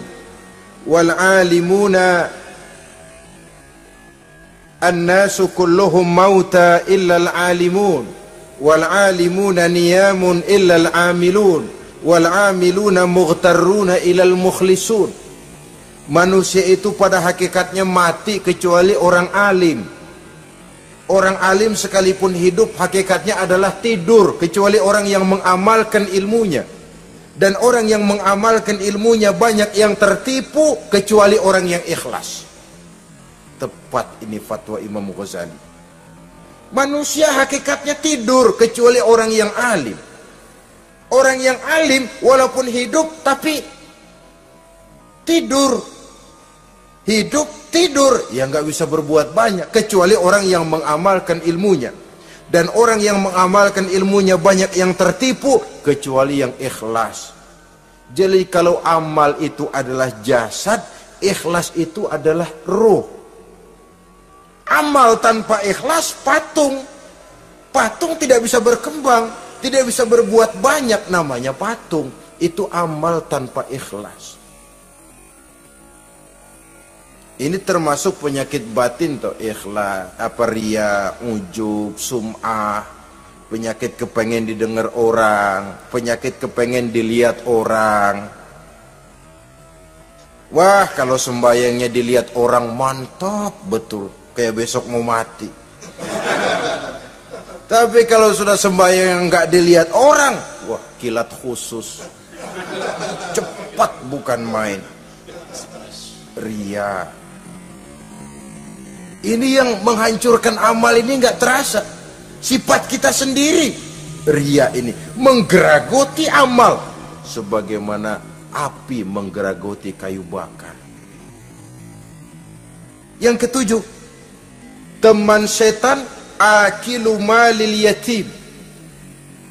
wal alimuna an-nasu kulluhum mauta illal alimun, wal alimuna niyamun illal amilun, wal amiluna mughtarruna ilal mukhlisun. Manusia itu pada hakikatnya mati kecuali orang alim. Orang alim sekalipun hidup hakikatnya adalah tidur, kecuali orang yang mengamalkan ilmunya. Dan orang yang mengamalkan ilmunya banyak yang tertipu, kecuali orang yang ikhlas. Tepat ini fatwa Imam Ghazali. Manusia hakikatnya tidur, kecuali orang yang alim. Orang yang alim walaupun hidup tapi tidur. Hidup tidur, ya nggak bisa berbuat banyak, kecuali orang yang mengamalkan ilmunya. Dan orang yang mengamalkan ilmunya banyak yang tertipu, kecuali yang ikhlas. Jadi kalau amal itu adalah jasad, ikhlas itu adalah ruh. Amal tanpa ikhlas patung. Patung tidak bisa berkembang, tidak bisa berbuat banyak, namanya patung. Itu amal tanpa ikhlas. Ini termasuk penyakit batin toh, ikhlas, riya, ujub, sum'ah, penyakit kepengen didengar orang, penyakit kepengen dilihat orang. Wah, kalau sembayangnya dilihat orang mantap betul, kayak besok mau mati. Tapi kalau sudah sembahyang nggak dilihat orang, wah kilat khusus, cepat bukan main. Riya. Ini yang menghancurkan amal ini nggak terasa. Sifat kita sendiri. Riya ini menggeragoti amal, sebagaimana api menggeragoti kayu bakar. Yang ketujuh, teman setan akilu malil yatim.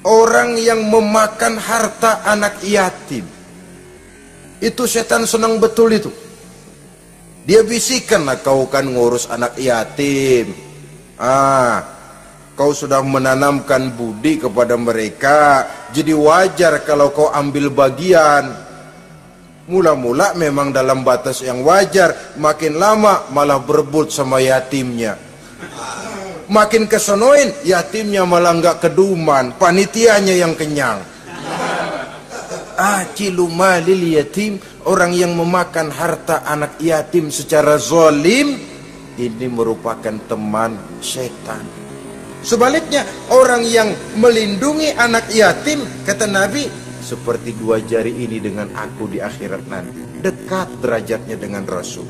Orang yang memakan harta anak yatim. Itu setan senang betul itu. Dia bisikkan, kau kan ngurus anak yatim. Kau sudah menanamkan budi kepada mereka, jadi wajar kalau kau ambil bagian. Mula-mula memang dalam batas yang wajar, makin lama malah berebut sama yatimnya. Makin kesonoin, yatimnya malah nggak keduman, panitianya yang kenyang. Akilu malil yatim, orang yang memakan harta anak yatim secara zalim, ini merupakan teman setan. Sebaliknya, orang yang melindungi anak yatim, kata Nabi, seperti dua jari ini dengan aku di akhirat nanti. Dekat derajatnya dengan Rasul.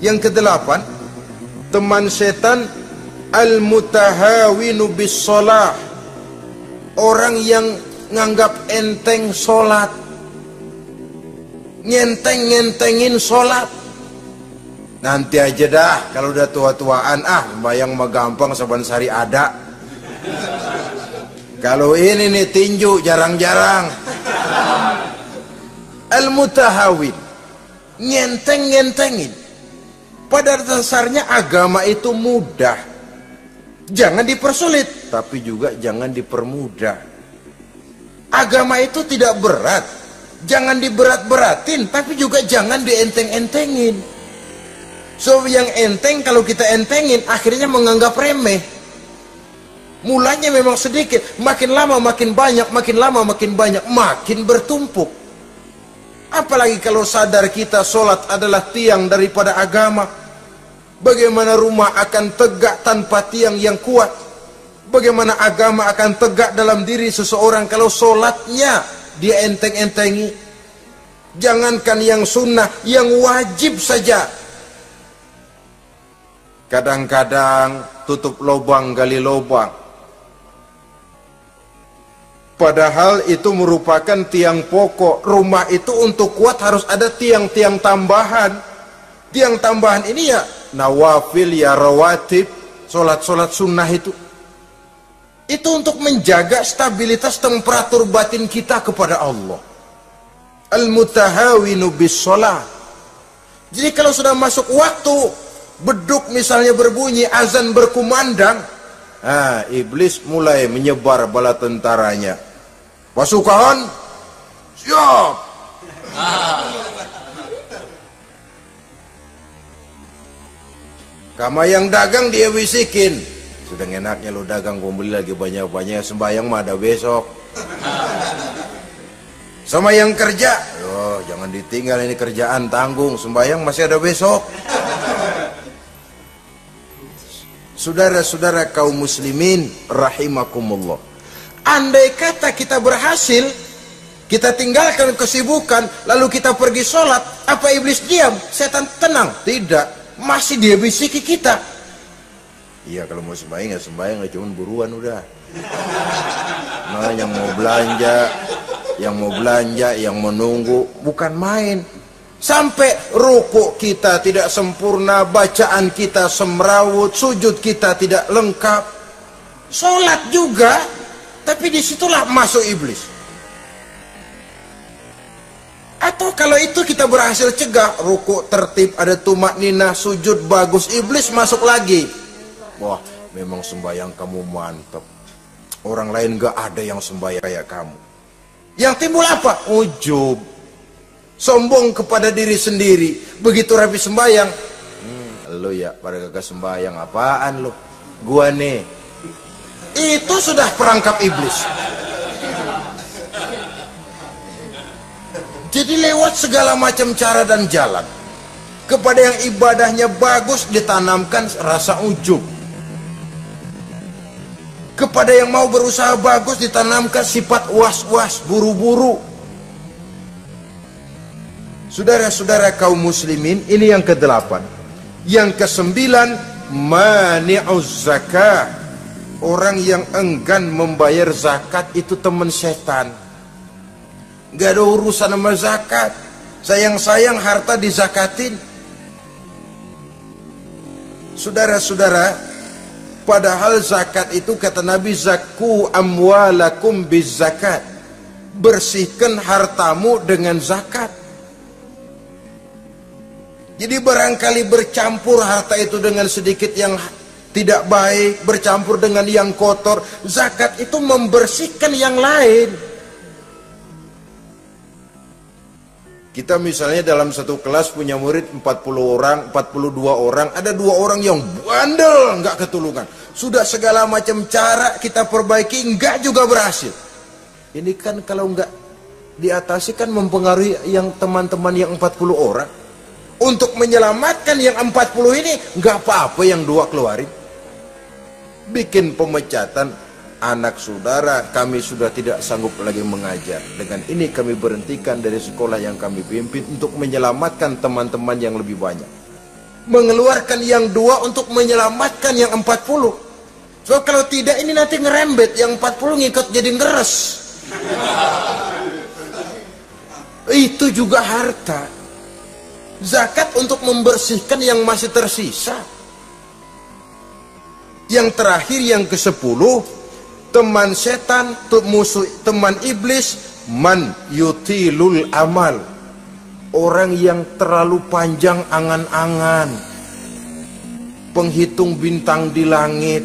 Yang kedelapan, teman setan al-mutahawinu bis shalah, orang yang nganggap enteng sholat, ngenteng-ngentengin sholat. Nanti aja dah, kalau udah tua-tuaan, bayang mah gampang, saban sari ada. Kalau ini nih tinju jarang-jarang. Al-mutahawin, ngenteng-ngentengin. Pada dasarnya agama itu mudah, jangan dipersulit, tapi juga jangan dipermudah. Agama itu tidak berat, jangan diberat-beratin, tapi juga jangan dienteng-entengin. So yang enteng, kalau kita entengin, akhirnya menganggap remeh. Mulanya memang sedikit, makin lama makin banyak, makin lama makin banyak, makin bertumpuk. Apalagi kalau sadar kita sholat adalah tiang daripada agama. Bagaimana rumah akan tegak tanpa tiang yang kuat? Bagaimana agama akan tegak dalam diri seseorang kalau sholatnya dia enteng-entengi? Jangankan yang sunnah, yang wajib saja. Kadang-kadang tutup lubang gali lubang. Padahal itu merupakan tiang pokok. Rumah itu untuk kuat harus ada tiang-tiang tambahan. Tiang tambahan ini ya nawafil, ya rawatib, solat-solat sunnah itu. Itu untuk menjaga stabilitas temperatur batin kita kepada Allah. Al-mutahawinu bis shalah. Jadi kalau sudah masuk waktu, beduk misalnya berbunyi, azan berkumandang, iblis mulai menyebar bala tentaranya. Pasukan, siap. Kama yang dagang dia bisikin, sudah enaknya lo dagang, gua beli lagi banyak-banyak, sembahyang mah ada besok. Sama yang kerja, jangan ditinggal ini kerjaan, tanggung, sembahyang masih ada besok. Saudara-saudara kaum muslimin rahimakumullah, andai kata kita berhasil, kita tinggalkan kesibukan, lalu kita pergi sholat, apa iblis diam? Setan tenang? Tidak, masih dia bisiki kita. Iya, kalau mau sembahyang ya sembahyang, cuman buruan udah. Nah, yang mau belanja, yang menunggu, bukan main. Sampai ruku kita tidak sempurna, bacaan kita semrawut, sujud kita tidak lengkap, sholat juga, tapi disitulah masuk iblis. Atau kalau itu kita berhasil cegah, ruku tertib, ada tumakninah, sujud bagus, iblis masuk lagi. Wah, memang sembahyang kamu mantap, orang lain gak ada yang sembahyang kayak kamu. Yang timbul apa? Ujub, sombong kepada diri sendiri. Begitu rapi sembahyang, lo ya pada kagak sembahyang, apaan lo? Gua nih. Itu sudah perangkap iblis. Jadi lewat segala macam cara dan jalan, kepada yang ibadahnya bagus ditanamkan rasa ujub, kepada yang mau berusaha bagus ditanamkan sifat was-was, buru-buru. Saudara-saudara kaum muslimin, ini yang ke-8. Yang ke-9, mani'uz zakah, orang yang enggan membayar zakat itu teman setan. Gak ada urusan sama zakat, sayang-sayang harta dizakatin. Saudara-saudara, padahal zakat itu kata Nabi, zakku amwalakum biz zakat, bersihkan hartamu dengan zakat. Jadi barangkali bercampur harta itu dengan sedikit yang tidak baik, bercampur dengan yang kotor, zakat itu membersihkan yang lain. Kita misalnya dalam satu kelas punya murid 40 orang, 42 orang, ada 2 orang yang bandel, nggak ketulungan. Sudah segala macam cara kita perbaiki, nggak juga berhasil. Ini kan kalau nggak diatasi kan mempengaruhi yang teman-teman yang 40 orang. Untuk menyelamatkan yang 40 ini, nggak apa-apa yang 2 keluarin. Bikin pemecatan. Anak saudara, kami sudah tidak sanggup lagi mengajar. Dengan ini kami berhentikan dari sekolah yang kami pimpin untuk menyelamatkan teman-teman yang lebih banyak. Mengeluarkan yang 2 untuk menyelamatkan yang 40. So kalau tidak ini nanti ngerembet, yang 40 ngikut jadi ngeres. Itu juga harta. Zakat untuk membersihkan yang masih tersisa. Yang terakhir, yang ke-10, teman setan, musuh, teman iblis, man yutilul amal, orang yang terlalu panjang angan-angan, penghitung bintang di langit,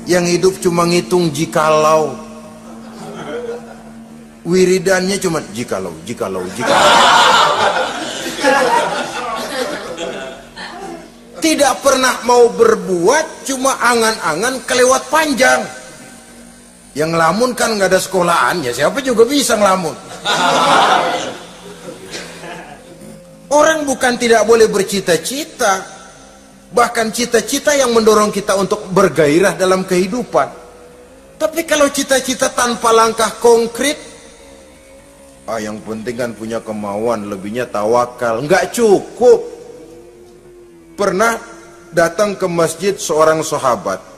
yang hidup cuma ngitung jikalau, wiridannya cuma jikalau. Tidak pernah mau berbuat, cuma angan-angan kelewat panjang. Yang ngelamun kan nggak ada sekolahan, ya siapa juga bisa ngelamun. Orang bukan tidak boleh bercita-cita, bahkan cita-cita yang mendorong kita untuk bergairah dalam kehidupan. Tapi kalau cita-cita tanpa langkah konkret, yang penting kan punya kemauan, lebihnya tawakal, nggak cukup. Pernah datang ke masjid seorang sahabat.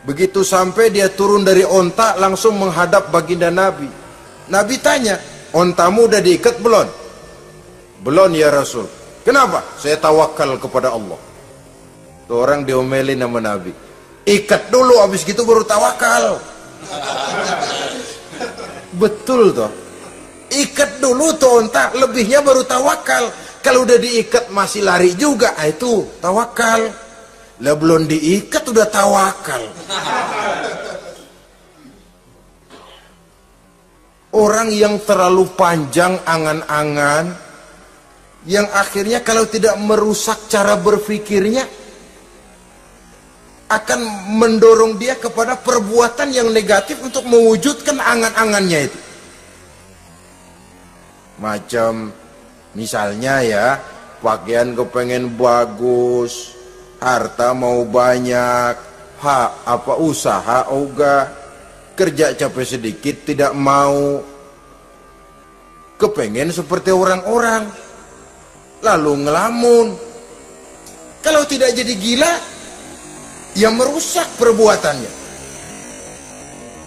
Begitu sampai dia turun dari onta, langsung menghadap baginda Nabi. Nabi tanya, ontamu udah diikat belum? Belum ya Rasul. Kenapa? Saya tawakal kepada Allah. Tuh orang diomelin sama Nabi. Ikat dulu, habis gitu baru tawakal. Betul toh. Ikat dulu tuh onta, lebihnya baru tawakal. Kalau udah diikat masih lari juga, itu tawakal. Lah belum diikat udah tawakal. Orang yang terlalu panjang angan-angan, yang akhirnya kalau tidak merusak cara berpikirnya, akan mendorong dia kepada perbuatan yang negatif untuk mewujudkan angan-angannya itu. Macam misalnya ya, pakaian kepengen bagus, harta mau banyak, usaha ogah, kerja capek sedikit tidak mau, kepengen seperti orang-orang, lalu ngelamun. Kalau tidak jadi gila, ya merusak perbuatannya.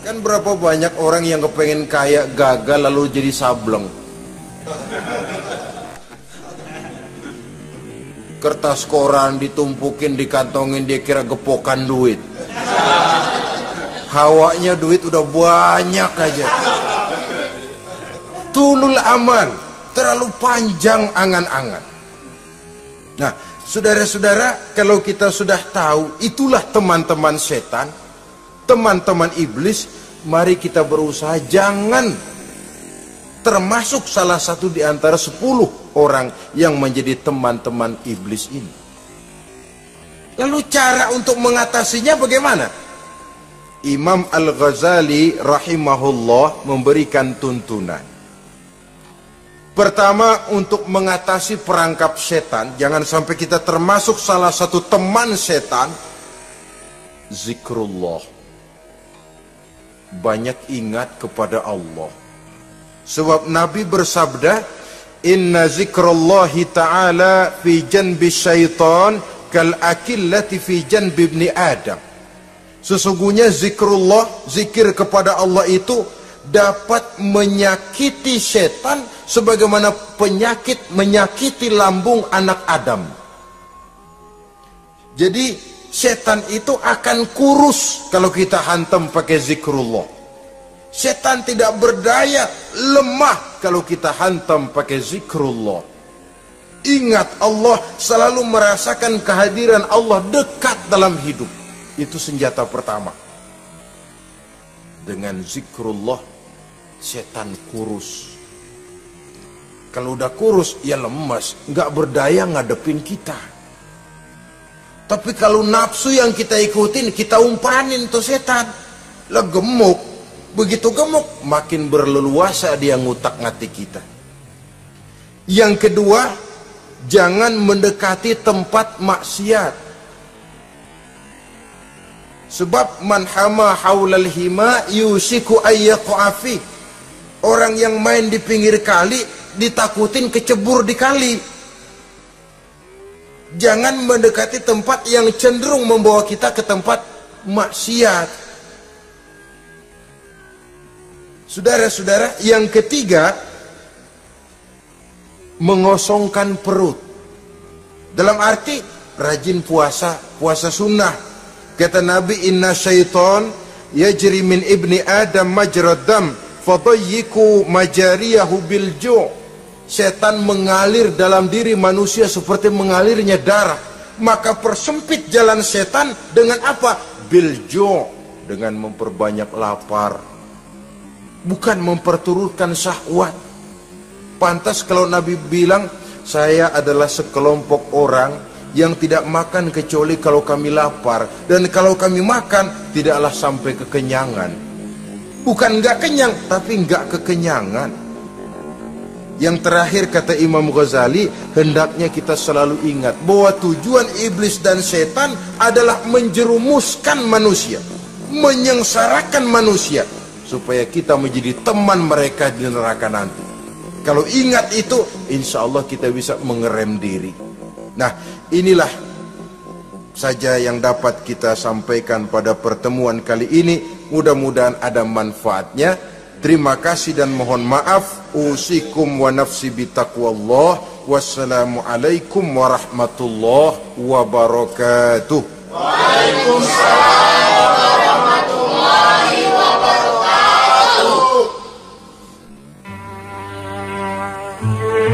Kan berapa banyak orang yang kepengen kaya gagal lalu jadi sableng. Kertas koran ditumpukin, dikantongin, dia kira gepokan duit. Hawanya duit udah banyak aja. Tulul amal, terlalu panjang angan-angan. Nah, saudara-saudara, kalau kita sudah tahu itulah teman-teman setan, teman-teman iblis, mari kita berusaha jangan termasuk salah satu di antara 10 orang yang menjadi teman-teman iblis ini. Lalu cara untuk mengatasinya bagaimana? Imam Al-Ghazali rahimahullah memberikan tuntunan. Pertama, untuk mengatasi perangkap setan, jangan sampai kita termasuk salah satu teman setan, zikrullah. Banyak ingat kepada Allah. Sebab Nabi bersabda, inna zikrullahi ta'ala fi janbi syaitan kal akillati fi janbi ibni Adam. Sesungguhnya zikrullah, zikir kepada Allah itu dapat menyakiti setan sebagaimana penyakit menyakiti lambung anak Adam. Jadi setan itu akan kurus kalau kita hantam pakai zikrullah. Setan tidak berdaya, lemah kalau kita hantam pakai zikrullah. Ingat Allah, selalu merasakan kehadiran Allah dekat dalam hidup. Itu senjata pertama. Dengan zikrullah, setan kurus. Kalau udah kurus, ya lemas, nggak berdaya ngadepin kita. Tapi kalau nafsu yang kita ikutin, kita umpanin tuh setan. Lah gemuk, begitu gemuk, makin berleluasa dia ngutak-ngatik kita. Yang kedua, jangan mendekati tempat maksiat. Sebab man hama haulal hima yusiku ayyaqafi. Orang yang main di pinggir kali ditakutin kecebur di kali. Jangan mendekati tempat yang cenderung membawa kita ke tempat maksiat. Saudara-saudara, yang ketiga, mengosongkan perut. Dalam arti rajin puasa, puasa sunnah. Kata Nabi, inna syaitan yajri min ibni adam majrad dam fadayyiku majariyahu bil ju'. Setan mengalir dalam diri manusia seperti mengalirnya darah. Maka persempit jalan setan dengan apa? Bil ju', dengan memperbanyak lapar, bukan memperturutkan syahwat. Pantas kalau Nabi bilang, saya adalah sekelompok orang yang tidak makan kecuali kalau kami lapar, dan kalau kami makan tidaklah sampai kekenyangan. Bukan enggak kenyang, tapi enggak kekenyangan. Yang terakhir kata Imam Ghazali, hendaknya kita selalu ingat bahwa tujuan iblis dan setan adalah menjerumuskan manusia, menyengsarakan manusia, supaya kita menjadi teman mereka di neraka nanti. Kalau ingat itu, insya Allah kita bisa mengerem diri. Nah, inilah saja yang dapat kita sampaikan pada pertemuan kali ini. Mudah-mudahan ada manfaatnya. Terima kasih dan mohon maaf. Usikum wa nafsi bitaqwallah. Wassalamualaikum warahmatullahi wabarakatuh. Waalaikumsalam warahmatullahi wabarakatuh. Thank you.